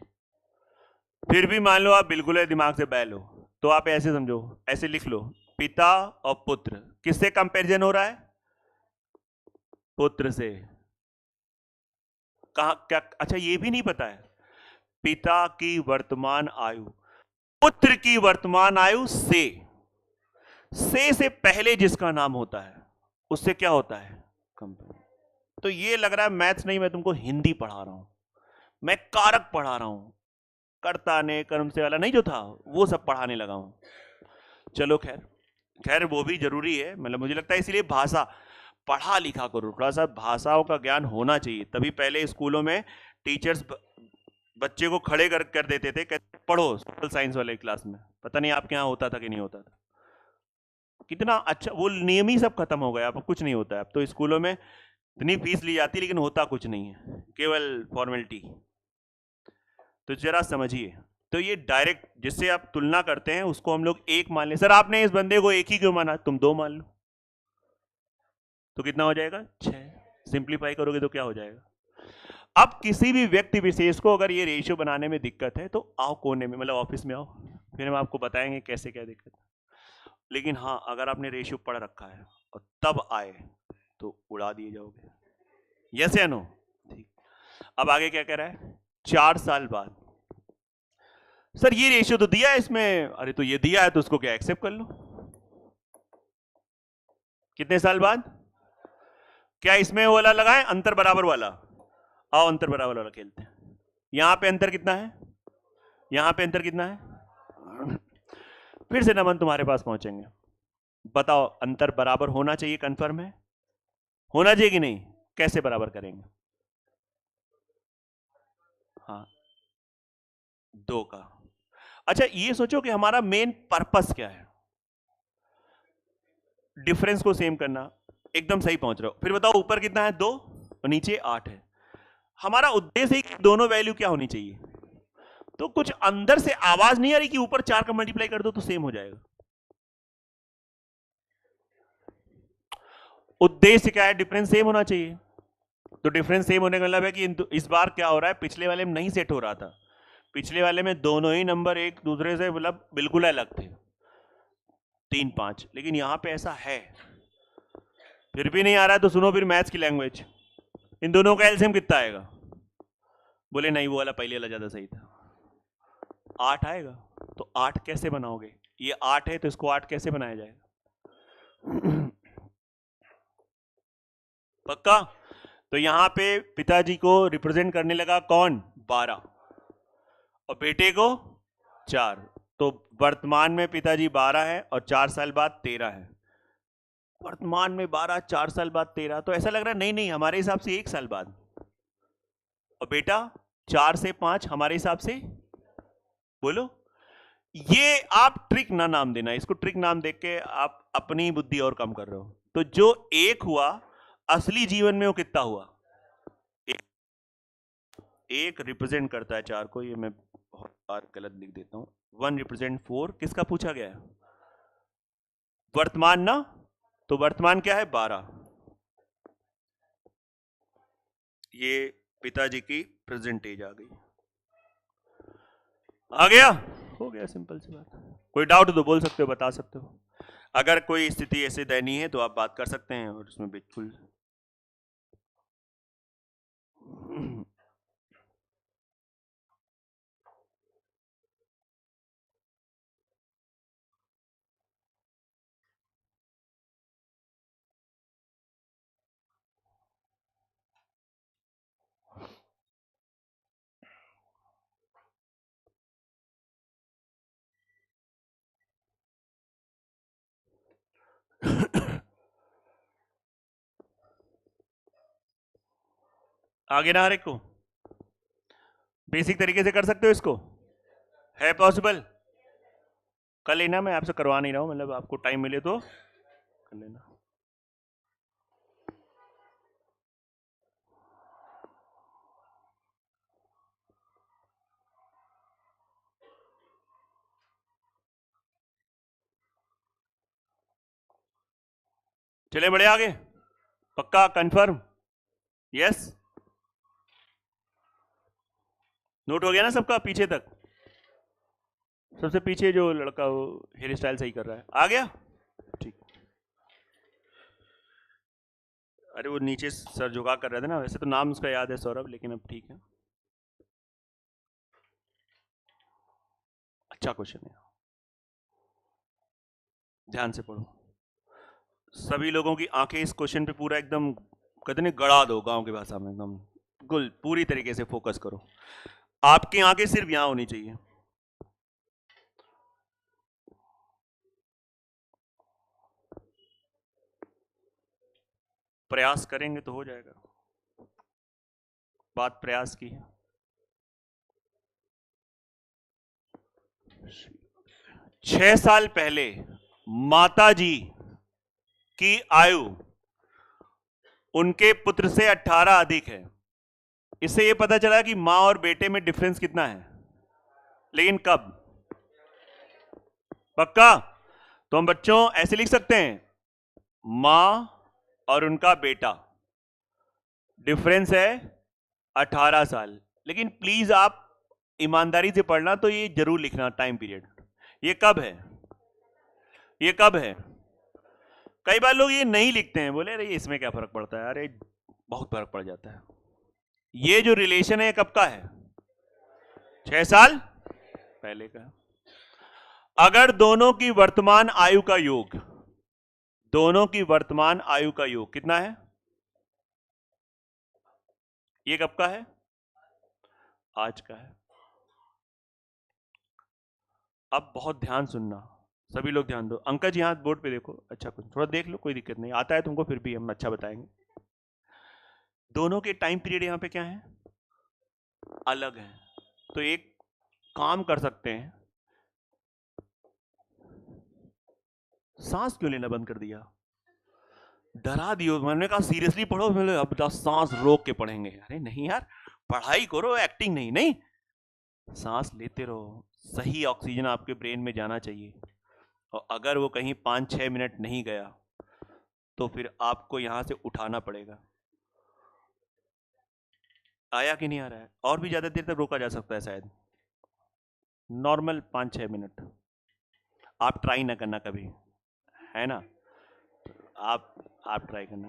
फिर भी मान लो आप बिल्कुल है दिमाग से बैल हो, तो आप ऐसे समझो, ऐसे लिख लो, पिता और पुत्र किससे कंपैरिजन हो रहा है? पुत्र से। कहा क्या? अच्छा ये भी नहीं पता है, पिता की वर्तमान आयु पुत्र की वर्तमान आयु से पहले जिसका नाम होता है उससे क्या होता है? कंपेयर। तो ये लग रहा है मैथ्स नहीं, मैं तुमको हिंदी पढ़ा रहा हूं, मैं कारक पढ़ा रहा हूं, कर्ता ने कर्म से वाला नहीं जो था वो सब पढ़ाने लगा हूं। चलो खैर खैर, वो भी जरूरी है, मतलब मुझे लगता है इसलिए भाषा पढ़ा लिखा करो, थोड़ा सा भाषाओं का ज्ञान होना चाहिए। तभी पहले स्कूलों में टीचर्स बच्चे को खड़े कर देते थे, कहते पढ़ो सोशल साइंस वाले क्लास में। पता नहीं आपके यहाँ होता था कि नहीं होता था? कितना अच्छा, वो नियम ही सब खत्म हो गया, अब कुछ नहीं होता है। अब तो स्कूलों में इतनी फीस ली जाती है लेकिन होता कुछ नहीं है, केवल फॉर्मेलिटी। तो जरा समझिए, तो ये डायरेक्ट जिससे आप तुलना करते हैं उसको हम लोग एक मान लें। सर आपने इस बंदे को एक ही क्यों माना? तुम 2 मान लो, तो कितना हो जाएगा? 6। सिंप्लीफाई करोगे तो क्या हो जाएगा? अब किसी भी व्यक्ति विशेष को अगर ये रेशियो बनाने में दिक्कत है तो आओ कोने में, मतलब ऑफिस में आओ, फिर हम आपको बताएंगे कैसे क्या दिक्कत है। लेकिन हाँ, अगर आपने रेशियो पढ़ रखा है और तब आए तो उड़ा दिए जाओगे। यस या नो? ठीक। अब आगे क्या कह रहा है? 4 साल बाद। सर ये रेशियो तो दिया है इसमें, अरे तो ये दिया है तो उसको क्या एक्सेप्ट कर लो। कितने साल बाद? क्या इसमें वाला लगाए अंतर बराबर वाला? आओ अंतर बराबर वाला खेलते हैं। यहां पे अंतर कितना है? यहां पे अंतर कितना है? फिर से नमन तुम्हारे पास पहुंचेंगे, बताओ अंतर बराबर होना चाहिए, कंफर्म है? होना चाहिए कि नहीं? कैसे बराबर करेंगे? हाँ 2 का। अच्छा ये सोचो कि हमारा मेन पर्पस क्या है? डिफरेंस को सेम करना। एकदम सही पहुंच रहे हो। फिर बताओ ऊपर कितना है? 2 और नीचे 8 है। हमारा उद्देश्य है कि दोनों वैल्यू क्या होनी चाहिए? तो कुछ अंदर से आवाज नहीं आ रही कि ऊपर 4 का मल्टीप्लाई कर दो तो सेम हो जाएगा? उद्देश्य क्या है? डिफरेंस सेम होना चाहिए। तो डिफरेंस सेम होने का मतलब है कि इस बार क्या हो रहा है, पिछले वाले में नहीं सेट हो रहा था। पिछले वाले में दोनों ही नंबर एक दूसरे से मतलब बिल्कुल अलग थे, 3-5। लेकिन यहां पे ऐसा है, फिर भी नहीं आ रहा है तो सुनो फिर मैथ्स की लैंग्वेज, इन दोनों का एलसीएम कितना आएगा? बोले नहीं वो वाला पहले वाला ज्यादा सही था, 8 आएगा। तो 8 कैसे बनाओगे? ये 8 है तो इसको 8 कैसे बनाया जाएगा? पक्का? तो यहां पे पिताजी को रिप्रेजेंट करने लगा कौन? 12, और बेटे को 4। तो वर्तमान में पिताजी 12 है और 4 साल बाद 13 है। वर्तमान में 12, 4 साल बाद 13, तो ऐसा लग रहा है नहीं नहीं हमारे हिसाब से 1 साल बाद। और बेटा 4 से 5 हमारे हिसाब से, बोलो। ये आप ट्रिक ना नाम देना, इसको ट्रिक नाम देख के आप अपनी बुद्धि और कम कर रहे हो। तो जो 1 हुआ असली जीवन में वो कितना हुआ? 1 रिप्रेजेंट करता है 4 को, ये मैं बहुत बार गलत लिख देता हूं। 1 रिप्रेजेंट 4। किसका पूछा गया है? वर्तमान ना, तो वर्तमान क्या है? 12। ये पिताजी की प्रेजेंट एज आ गई। आ गया? हो गया, सिंपल सी बात। कोई डाउट हो तो बोल सकते हो, बता सकते हो। अगर कोई स्थिति ऐसे दयनीय है तो आप बात कर सकते हैं और उसमें बिल्कुल आगे ना हर एक को बेसिक तरीके से कर सकते हो, इसको है पॉसिबल? कर लेना, मैं आपसे करवा नहीं रहा हूं, मतलब आपको टाइम मिले तो कर लेना। चले बड़े आगे, पक्का कंफर्म? यस, नोट हो गया ना सबका पीछे तक? सबसे पीछे जो लड़का वो हेयर स्टाइल सही कर रहा है, आ गया? ठीक। अरे वो नीचे सर झुका कर रहे थे ना, वैसे तो नाम उसका याद है सौरभ, लेकिन अब ठीक है। अच्छा क्वेश्चन है, ध्यान से पढ़ो। सभी लोगों की आंखें इस क्वेश्चन पे पूरा एकदम कहते नहीं गड़ा दो, गांव की भाषा में एकदम गुल पूरी तरीके से फोकस करो। आपकी आंखें सिर्फ यहां होनी चाहिए। प्रयास करेंगे तो हो जाएगा, बात प्रयास की है। 6 साल पहले माता जी की आयु उनके पुत्र से 18 अधिक है। इससे यह पता चला कि मां और बेटे में डिफरेंस कितना है, लेकिन कब? पक्का? तो हम बच्चों ऐसे लिख सकते हैं, मां और उनका बेटा डिफरेंस है 18 साल। लेकिन प्लीज आप ईमानदारी से पढ़ना, तो ये जरूर लिखना टाइम पीरियड। ये कब है? ये कब है? कई बार लोग ये नहीं लिखते हैं, बोले अरे इसमें क्या फर्क पड़ता है, अरे बहुत फर्क पड़ जाता है। ये जो रिलेशन है कब का है? 6 साल पहले का। अगर दोनों की वर्तमान आयु का योग, दोनों की वर्तमान आयु का योग कितना है? ये कब का है? आज का है। अब बहुत ध्यान सुनना, सभी लोग ध्यान दो। अंकज यहां बोर्ड पे देखो, अच्छा कुछ थोड़ा देख लो, कोई दिक्कत नहीं, आता है तुमको फिर भी हम अच्छा बताएंगे। दोनों के टाइम पीरियड यहां पे क्या है? अलग है। तो एक काम कर सकते हैं, सांस क्यों लेना बंद कर दिया? डरा दियो, मैंने कहा सीरियसली पढ़ो, मैंने अब 10 सांस रोक के पढ़ेंगे। अरे नहीं यार, पढ़ाई करो, एक्टिंग नहीं। नहीं, सांस लेते रहो, सही ऑक्सीजन आपके ब्रेन में जाना चाहिए। और अगर वो कहीं 5-6 मिनट नहीं गया तो फिर आपको यहां से उठाना पड़ेगा। आया कि नहीं आ रहा है? और भी ज्यादा देर तक रोका जा सकता है शायद, नॉर्मल 5-6 मिनट। आप ट्राई ना करना कभी, है ना? आप ट्राई करना,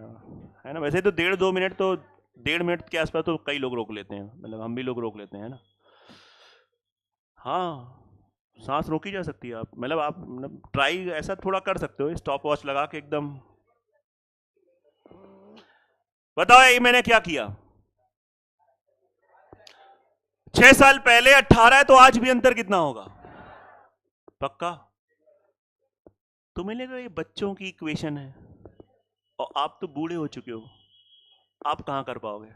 है ना? वैसे तो 1.5-2 मिनट, तो 1.5 मिनट के आसपास तो कई लोग रोक लेते हैं, मतलब हम भी लोग रोक लेते हैं ना। हाँ, सांस रोकी जा सकती है। आप मतलब आप ट्राई ऐसा थोड़ा कर सकते हो, स्टॉप वॉच लगा के एकदम। बताओ ये मैंने क्या किया? 6 साल पहले 18 है तो आज भी अंतर कितना होगा? पक्का? तुम्हें लगा ये बच्चों की इक्वेशन है, और आप तो बूढ़े हो चुके हो, आप कहां कर पाओगे?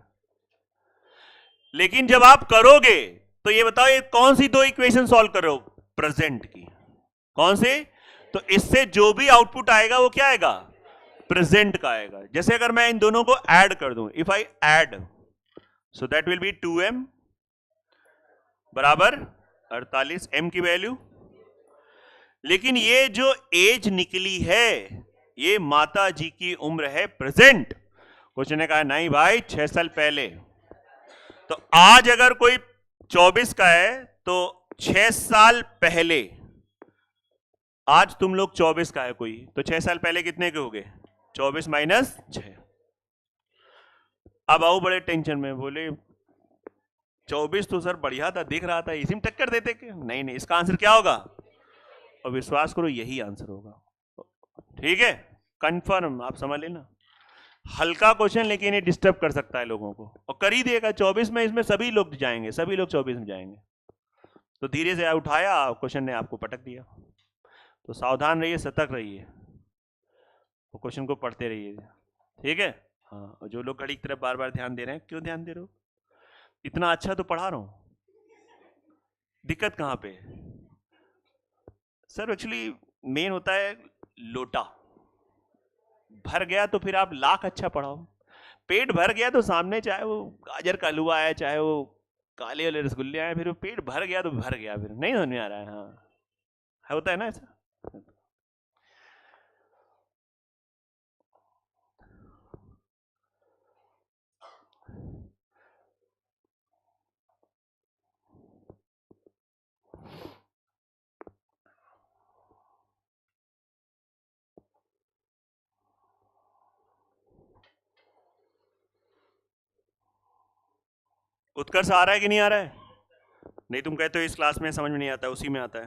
लेकिन जब आप करोगे तो ये बताओ, ये कौन सी दो इक्वेशन सॉल्व करो? प्रेजेंट की। कौन से? तो इससे जो भी आउटपुट आएगा वो क्या आएगा? प्रेजेंट का आएगा। जैसे अगर मैं इन दोनों को ऐड कर दूं, if I add, so that will be 2m बराबर 48, m की वैल्यू। लेकिन ये जो एज निकली है, ये माता जी की उम्र है प्रेजेंट। कुछ ने कहा नहीं भाई 6 साल पहले। तो आज अगर कोई 24 का है तो 6 साल पहले, आज तुम लोग 24 का है कोई, तो 6 साल पहले कितने के हो गए? 24 माइनस 6। अब आओ बड़े टेंशन में, बोले 24 तो सर बढ़िया था, दिख रहा था, इसी में टक्कर देते कि नहीं नहीं, इसका आंसर क्या होगा? और विश्वास करो यही आंसर होगा। ठीक है, कंफर्म, आप समझ लेना। हल्का क्वेश्चन लेकिन ये डिस्टर्ब कर सकता है लोगों को, और कर ही देगा। 24 में इसमें सभी लोग जाएंगे, सभी लोग 24 में जाएंगे। तो धीरे से उठाया, क्वेश्चन ने आपको पटक दिया। तो सावधान रहिए, सतर्क रहिए, वो क्वेश्चन को पढ़ते रहिए। ठीक है? हाँ, और जो लोग घड़ी की तरफ बार बार ध्यान दे रहे हैं, क्यों ध्यान दे रहे हो? इतना अच्छा तो पढ़ा रहा हूं, दिक्कत कहां पे? सर एक्चुअली मेन होता है लोटा भर गया तो फिर आप लाख अच्छा पढ़ाओ। पेट भर गया तो सामने चाहे वो गाजर का हलवा है, चाहे वो काले वाले रसगुल्ले आए, फिर वो पेट भर गया तो भर गया, फिर नहीं समझ में आ रहा है। हाँ, होता है ना ऐसा। उत्कर्ष आ रहा है कि नहीं आ रहा है? नहीं, तुम कहते हो इस क्लास में समझ में नहीं आता, उसी में आता है।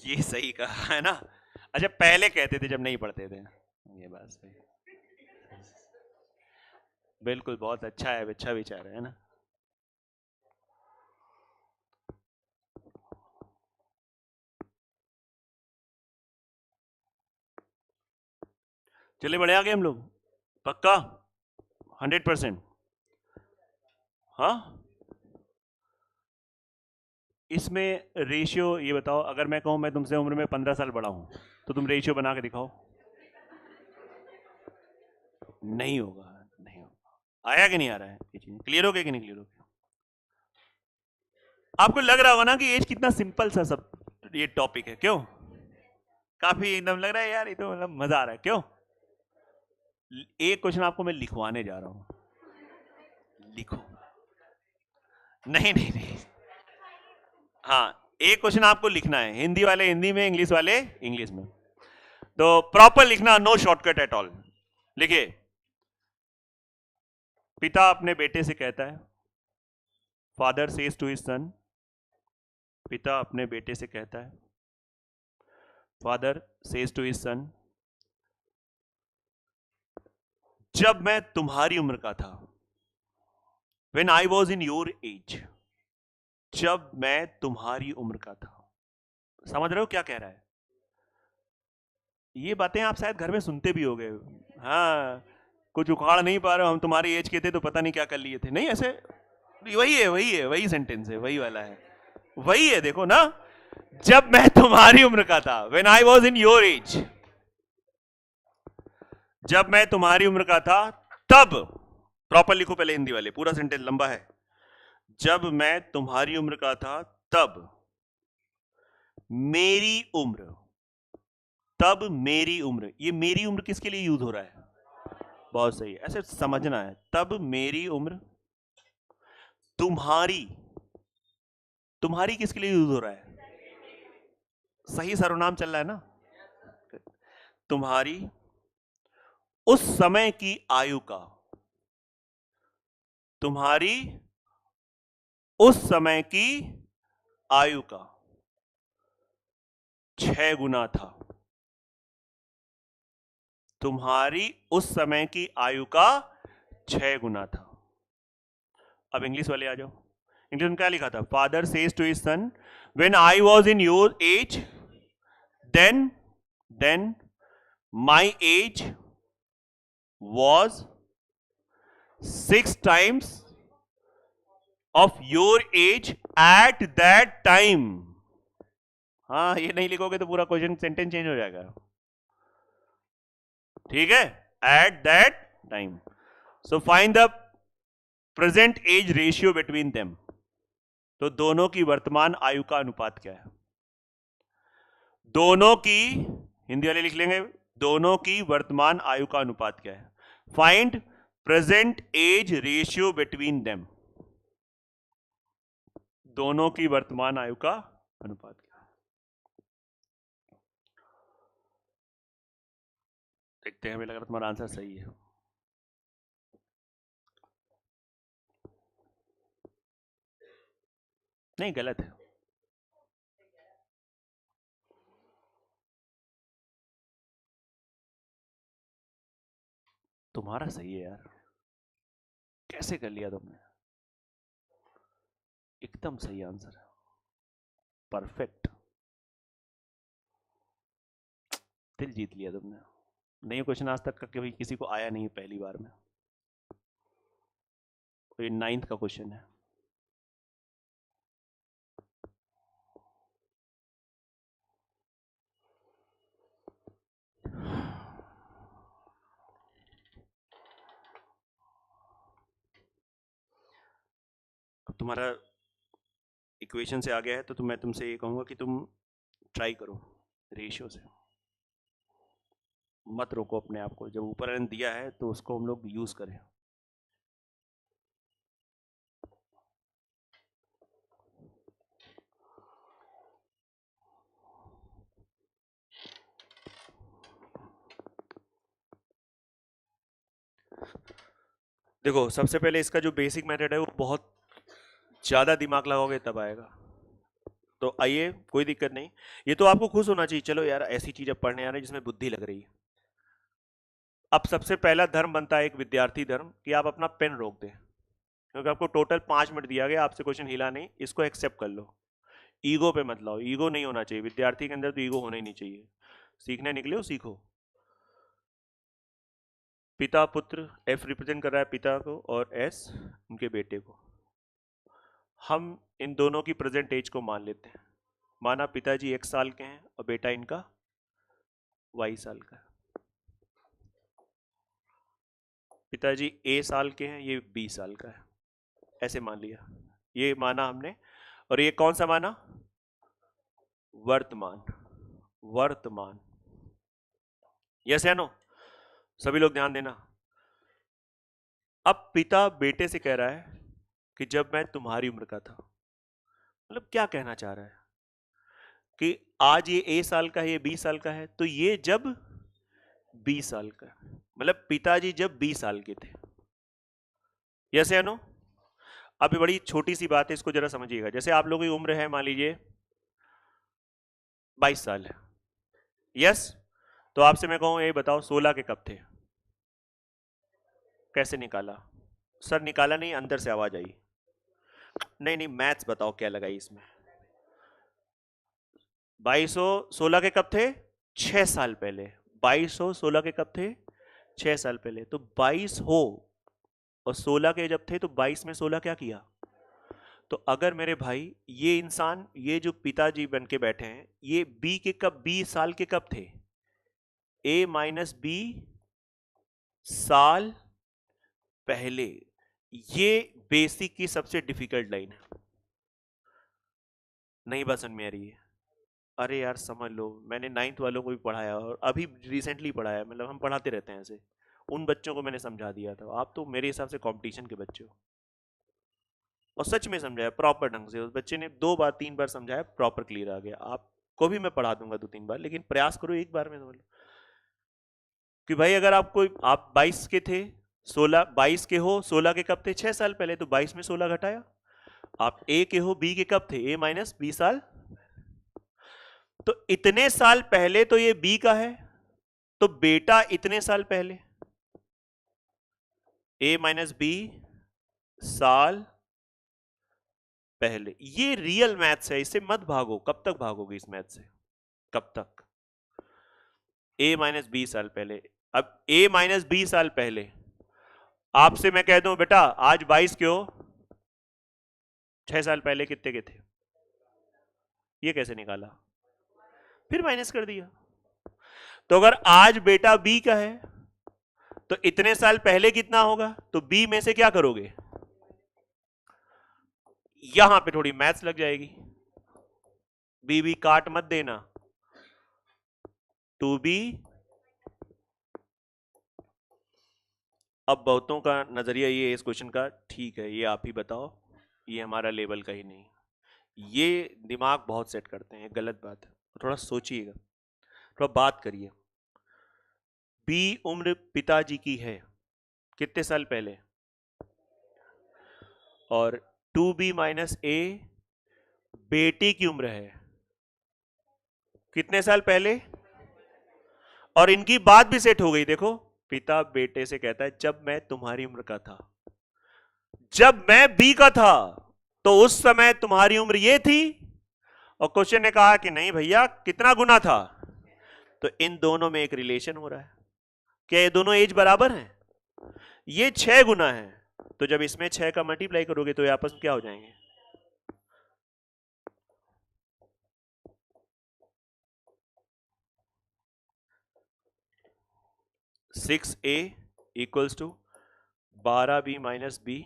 ये सही कहा है ना। अच्छा, पहले कहते थे जब नहीं पढ़ते थे, ये बात सही। बिल्कुल, बहुत अच्छा है, अच्छा विचार है ना। चलिए बढ़िया, आ गए हम लोग, पक्का 100%। हाँ, इसमें रेशियो ये बताओ, अगर मैं कहूं मैं तुमसे उम्र में 15 साल बड़ा हूं, तो तुम रेशियो बना के दिखाओ। नहीं होगा, नहीं होगा। आया कि नहीं आ रहा है? ये चीज क्लियर हो गया कि नहीं क्लियर हो गया? आपको लग रहा होगा ना कि एज कितना सिंपल सा सब ये टॉपिक है, क्यों? काफी एकदम लग रहा है यार, ये तो मतलब मजा आ रहा है, क्यों? एक क्वेश्चन आपको मैं लिखवाने जा रहा हूं, लिखो। नहीं नहीं नहीं, हाँ, एक क्वेश्चन आपको लिखना है, हिंदी वाले हिंदी में, इंग्लिश वाले इंग्लिश में। तो प्रॉपर लिखना, नो शॉर्टकट एट ऑल। लिखिए, पिता अपने बेटे से कहता है, father says to his son. पिता अपने बेटे से कहता है, father says to his son, जब मैं तुम्हारी उम्र का था, when I was in your age, जब मैं तुम्हारी उम्र का था। समझ रहे हो क्या कह रहा है? ये बातें आप शायद घर में सुनते भी होंगे। हाँ, कुछ उखाड़ नहीं पा रहे हो, हम तुम्हारी एज के थे तो पता नहीं क्या कर लिए थे, नहीं ऐसे। वही है, वही है, वही सेंटेंस है, वही वाला है, वही है, देखो ना। जब मैं तुम्हारी उम्र का था, when I was in your age, जब मैं तुम्हारी उम्र का था तब, प्रॉपर लिखो पहले हिंदी वाले, पूरा सेंटेंस लंबा है। जब मैं तुम्हारी उम्र का था तब मेरी उम्र, तब मेरी उम्र, ये मेरी उम्र किसके लिए यूज हो रहा है? बहुत सही, ऐसे समझना है। तब मेरी उम्र, तुम्हारी, तुम्हारी किसके लिए यूज हो रहा है? सही सर्वनाम चल रहा है ना। तुम्हारी उस समय की आयु का, तुम्हारी उस समय की आयु का 6 गुना था। तुम्हारी उस समय की आयु का 6 गुना था। अब इंग्लिश वाले आ जाओ। इंग्लिश में क्या लिखा था? Father says to his son, when I was in your age, then my age was 6 times of your age at that time। हाँ, ये नहीं लिखोगे तो पूरा क्वेश्चन सेंटेंस चेंज हो जाएगा। ठीक है, at that time. So find the present age ratio between them. तो दोनों की वर्तमान आयु का अनुपात क्या है? दोनों की, हिंदी वाले लिख लेंगे, दोनों की वर्तमान आयु का अनुपात क्या है? Find present age ratio between them. दोनों की वर्तमान आयु का अनुपात क्या है? देखते हैं, हमें लग रहा है तुम्हारा आंसर सही है। नहीं, गलत है। तुम्हारा सही है यार, कैसे कर लिया तुमने? एकदम सही आंसर है, परफेक्ट। दिल जीत लिया तुमने। नहीं, क्वेश्चन आज तक का कभी किसी को आया नहीं, पहली बार में। ये 9th का क्वेश्चन है। अब तुम्हारा इक्वेशन से आ गया है तो मैं तुमसे ये कहूंगा कि तुम ट्राई करो रेशियो से, मत रोको अपने आप को। जब ऊपर एन दिया है तो उसको हम लोग यूज करें। देखो, सबसे पहले इसका जो बेसिक मेथड है वो बहुत ज्यादा दिमाग लगाओगे तब आएगा। तो आइए, कोई दिक्कत नहीं, ये तो आपको खुश होना चाहिए, चलो यार ऐसी चीज अब पढ़ने आ रहे हैं जिसमें बुद्धि लग रही है। अब सबसे पहला धर्म बनता है एक विद्यार्थी धर्म, कि आप अपना पेन रोक दें, क्योंकि आपको टोटल 5 मिनट दिया गया, आपसे क्वेश्चन हिला नहीं, इसको एक्सेप्ट कर लो। ईगो पे मत लाओ, ईगो नहीं होना चाहिए विद्यार्थी के अंदर, तो ईगो होना ही नहीं चाहिए। सीखने निकले हो, सीखो। पिता पुत्र, एफ रिप्रेजेंट कर रहा है पिता को और एस उनके बेटे को। हम इन दोनों की प्रेजेंट एज को मान लेते हैं। माना पिताजी X साल के हैं और बेटा इनका Y साल का है। पिताजी A साल के हैं, ये B साल का है, ऐसे मान लिया। ये माना हमने, और ये कौन सा माना? वर्तमान। वर्तमान, यस या नो? सभी लोग ध्यान देना। अब पिता बेटे से कह रहा है कि जब मैं तुम्हारी उम्र का था, मतलब क्या कहना चाह रहा है कि आज ये A साल का है, ये B साल का है, तो ये जब B साल का, मतलब पिताजी जब B साल के थे, यस या नो? अब ये बड़ी छोटी सी बात है, इसको जरा समझिएगा। जैसे आप लोगों की उम्र है, मान लीजिए 22 साल है, यस? तो आपसे मैं कहूं ये बताओ 16 के कब थे? कैसे निकाला? सर निकाला नहीं, अंदर से आवाज आई। नहीं नहीं, मैथ्स बताओ क्या लगाई इसमें। 2216 के कब थे? 6 साल पहले। 2216 के कब थे? 6 साल पहले। तो 22 हो और 16 के जब थे तो 22 में 16 क्या किया? तो अगर मेरे भाई ये इंसान, ये जो पिताजी बन के बैठे हैं, ये बी के कब, 20 साल के कब थे? A माइनस बी साल पहले। ये बेसिक की सबसे डिफिकल्ट लाइन है। नहीं बात समझ में आ रही है? अरे यार समझ लो, मैंने 9th वालों को भी पढ़ाया और अभी रिसेंटली पढ़ाया, मतलब हम पढ़ाते रहते हैं ऐसे। उन बच्चों को मैंने समझा दिया था। आप तो मेरे हिसाब से कंपटीशन के बच्चे हो, और सच में समझाया प्रॉपर ढंग से। उस बच्चे ने 2 बार 3 बार समझाया, प्रॉपर क्लियर आ गया। आपको भी मैं पढ़ा दूंगा 2-3 बार, लेकिन प्रयास करो एक बार में समझ लो। कि भाई अगर आप 22 के थे, 22 के हो, 16 के कब थे? 6 साल पहले। तो 22 में 16 घटाया। आप ए के हो, बी के कब थे? ए माइनस बी साल। तो इतने साल पहले तो ये बी का है, तो बेटा इतने साल पहले। ए माइनस बी साल पहले। ये रियल मैथ्स है, इससे मत भागो। कब तक भागोगे इस मैथ से? कब तक? ए माइनस बी साल पहले। अब ए माइनस बी साल पहले आपसे मैं कह दूं बेटा आज 22 क्यों, 6 साल पहले कितने के थे? ये कैसे निकाला? फिर माइनस कर दिया। तो अगर आज बेटा बी का है तो इतने साल पहले कितना होगा? तो बी में से क्या करोगे? यहां पे थोड़ी मैथ्स लग जाएगी। बी बी काट मत देना। To be. अब बहुतों का नजरिया ये इस क्वेश्चन का, ठीक है ये आप ही बताओ, ये हमारा लेवल का ही नहीं। ये दिमाग बहुत सेट करते हैं, गलत बात है। थोड़ा सोचिएगा, थोड़ा बात करिए। बी उम्र पिताजी की है कितने साल पहले, और 2b माइनस ए बेटी की उम्र है कितने साल पहले, और इनकी बात भी सेट हो गई। देखो पिता बेटे से कहता है जब मैं तुम्हारी उम्र का था, जब मैं बी का था तो उस समय तुम्हारी उम्र ये थी, और क्वेश्चन ने कहा कि नहीं भैया कितना गुना था। तो इन दोनों में एक रिलेशन हो रहा है। क्या ये दोनों एज बराबर हैं? ये 6 गुना है, तो जब इसमें 6 का मल्टीप्लाई करोगे तो ये आपस में क्या हो जाएंगे? 6a equals to 12b minus B.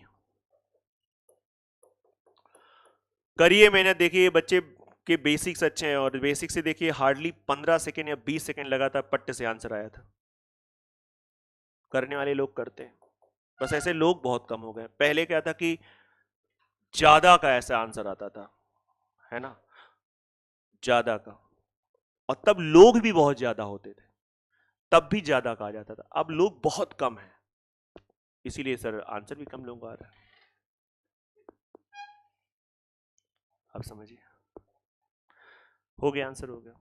करिए मेहनत, देखिए बच्चे के बेसिक्स अच्छे हैं, और बेसिक से देखिए हार्डली 15 सेकेंड या 20 सेकेंड लगा था, पट्टे से आंसर आया था। करने वाले लोग करते हैं, बस ऐसे लोग बहुत कम हो गए। पहले क्या था कि ज्यादा का ऐसा आंसर आता था, है ना, ज्यादा का, और तब लोग भी बहुत ज्यादा होते थे, तब भी ज्यादा कहा जाता था। अब लोग बहुत कम हैं, इसीलिए सर आंसर भी कम लोगों का आ रहा है। आप समझिए, हो गया आंसर, हो गया।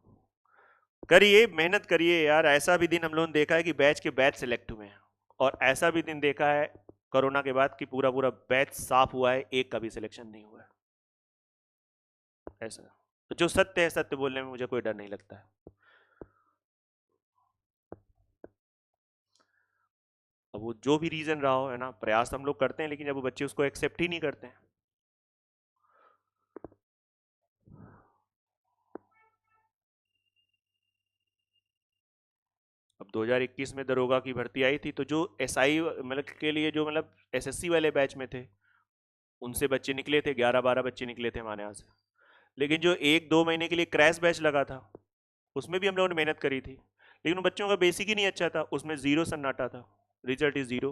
करिए मेहनत करिए यार। ऐसा भी दिन हम लोगों ने देखा है कि बैच के बैच सिलेक्ट हुए हैं, और ऐसा भी दिन देखा है कोरोना के बाद कि पूरा पूरा बैच साफ हुआ है, एक का भी सिलेक्शन नहीं हुआ है। ऐसा तो जो सत्य है, सत्य बोलने में मुझे कोई डर नहीं लगता है। अब वो जो भी रीजन रहा हो, है ना, प्रयास हम लोग करते हैं, लेकिन जब वो बच्चे उसको एक्सेप्ट ही नहीं करते हैं। अब 2021 में दरोगा की भर्ती आई थी, तो जो एसआई मतलब के लिए जो मतलब एसएससी वाले बैच में थे, उनसे बच्चे निकले थे, 11-12 बच्चे निकले थे हमारे यहाँ से। लेकिन जो 1-2 महीने के लिए क्रैश बैच लगा था, उसमें भी हम लोगों ने मेहनत करी थी, लेकिन उन बच्चों का बेसिक ही नहीं अच्छा था, उसमें जीरो सन्नाटा था, रिजल्ट इज जीरो।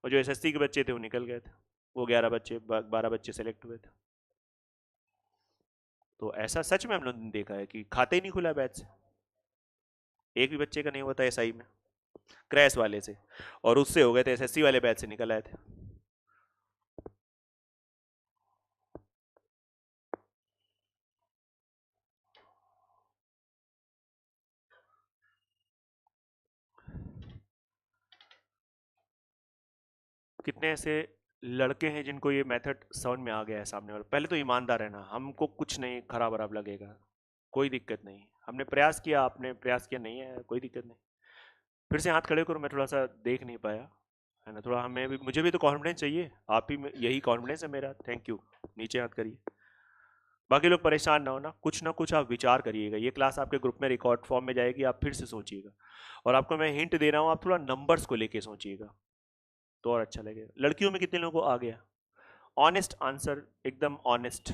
और जो एसएससी के बच्चे थे वो निकल गए थे, वो 11 बच्चे 12 बच्चे सेलेक्ट हुए थे। तो ऐसा सच में हम लोगों ने देखा है कि खाते ही नहीं खुला बैच से, एक भी बच्चे का नहीं हुआ था एसआई में, क्रैश वाले से, और उससे हो गए थे एसएससी वाले बैच से निकल आए थे। कितने ऐसे लड़के हैं जिनको ये मेथड समझ में आ गया है सामने वाले? पहले तो ईमानदार है ना, हमको कुछ नहीं खराब खराब लगेगा, कोई दिक्कत नहीं। हमने प्रयास किया, आपने प्रयास किया, नहीं है कोई दिक्कत नहीं। फिर से हाथ खड़े करो, मैं थोड़ा सा देख नहीं पाया, है ना, थोड़ा हमें भी, मुझे भी तो कॉन्फिडेंस चाहिए, आप ही में यही कॉन्फिडेंस है मेरा। Thank you. नीचे हाथ करिए। बाकी लोग परेशान ना कुछ आप विचार करिएगा। ये क्लास आपके ग्रुप में रिकॉर्ड फॉर्म में जाएगी, आप फिर से सोचिएगा, और आपको मैं हिंट दे रहा हूँ, आप थोड़ा नंबर्स को लेके सोचिएगा तो और अच्छा लगेगा। लड़कियों में कितने लोगों को आ गया? ऑनेस्ट आंसर, एकदम ऑनेस्ट,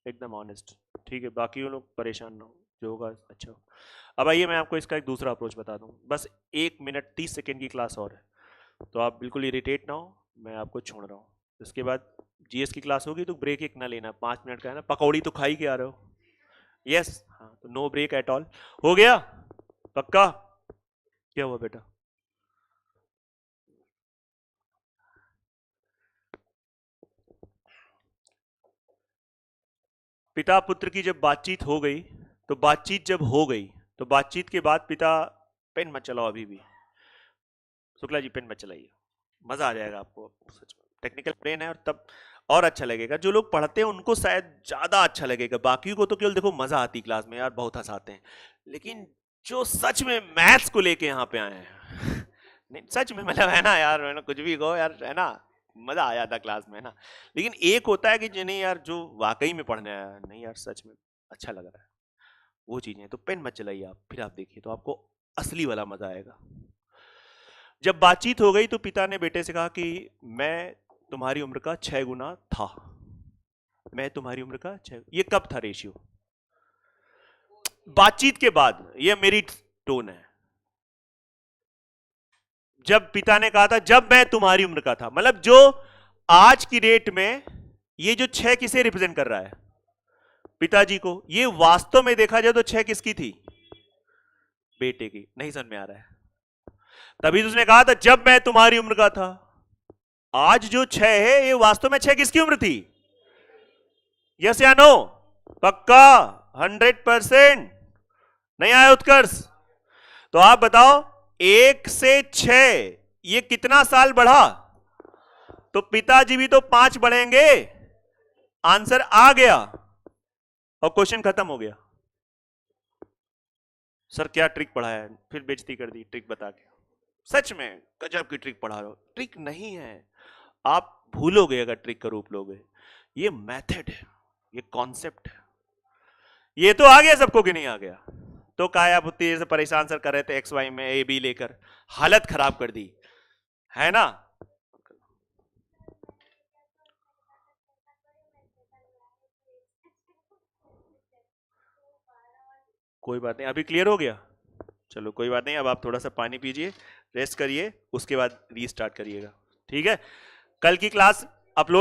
एकदम ऑनेस्ट, ठीक है। बाकी वो लोग परेशान ना हो, जो होगा अच्छा हो। अब आइए मैं आपको इसका एक दूसरा अप्रोच बता दूं। बस 1 मिनट 30 सेकेंड की क्लास और है, तो आप बिल्कुल इरिटेट ना हो, मैं आपको छोड़ रहा हूँ। इसके बाद जीएस की क्लास होगी, तो ब्रेक एक ना लेना, 5 मिनट का है ना, पकौड़ी तो खाई के आ रहे हो। यस, हाँ, तो नो ब्रेक एट ऑल। हो गया पक्का? क्या हुआ बेटा? पिता पुत्र की जब बातचीत हो गई, तो बातचीत जब हो गई, तो बातचीत के बाद पिता, पेन मत चलाओ अभी भी, शुक्ला जी पेन मत चलाइए, मजा आ जाएगा आपको सच में। टेक्निकल ब्रेन है और तब और अच्छा लगेगा। जो लोग पढ़ते हैं उनको शायद ज्यादा अच्छा लगेगा, बाकी को तो केवल देखो मजा आती क्लास में यार, बहुत हंसाते हैं, लेकिन जो सच में मैथ्स को लेके यहाँ पे आए हैं नहीं सच में मतलब है ना यार, है ना, कुछ भी कहो यार, है ना, मजा आ जाता क्लास में, है ना। लेकिन एक होता है कि जिन्हें यार जो वाकई में पढ़ने आया है, नहीं यार सच में अच्छा लग रहा है, वो चीजें तो पेन मत चलाइए आप, फिर आप देखिए तो आपको असली वाला मजा आएगा। जब बातचीत हो गई तो पिता ने बेटे से कहा कि मैं तुम्हारी उम्र का 6 गुना था। मैं तुम्हारी उम्र का 6, ये कब था रेशियो? बातचीत के बाद, ये मेरी टोन है। जब पिता ने कहा था जब मैं तुम्हारी उम्र का था, मतलब जो आज की डेट में ये जो 6 किसे रिप्रेजेंट कर रहा है? पिताजी को। ये वास्तव में देखा जाए तो 6 किसकी थी? बेटे की। नहीं समझ में आ रहा है? तभी तो उसने कहा था जब मैं तुम्हारी उम्र का था। आज जो 6 है ये वास्तव में 6 किसकी उम्र थी? यस या नो? पक्का 100%? नहीं आया उत्कर्ष? तो आप बताओ 1 से 6 ये कितना साल बढ़ा? तो पिताजी भी तो 5 बढ़ेंगे। आंसर आ गया और क्वेश्चन खत्म हो गया। सर क्या ट्रिक पढ़ाया? फिर बेइज्जती कर दी ट्रिक बता के। सच में गजब की ट्रिक पढ़ा रहे हो। ट्रिक नहीं है, आप भूलोगे अगर ट्रिक का रूप लोगे। ये मेथड है, ये कॉन्सेप्ट है। ये तो आ गया सबको कि नहीं आ गया? तो काया बुद्धि से परेशान सर कर रहे थे एक्स वाई में ए बी लेकर, हालत खराब कर दी, है ना। कोई बात नहीं, अभी क्लियर हो गया? चलो कोई बात नहीं, अब आप थोड़ा सा पानी पीजिए, रेस्ट करिए, उसके बाद रीस्टार्ट करिएगा, ठीक है। कल की क्लास अपलोड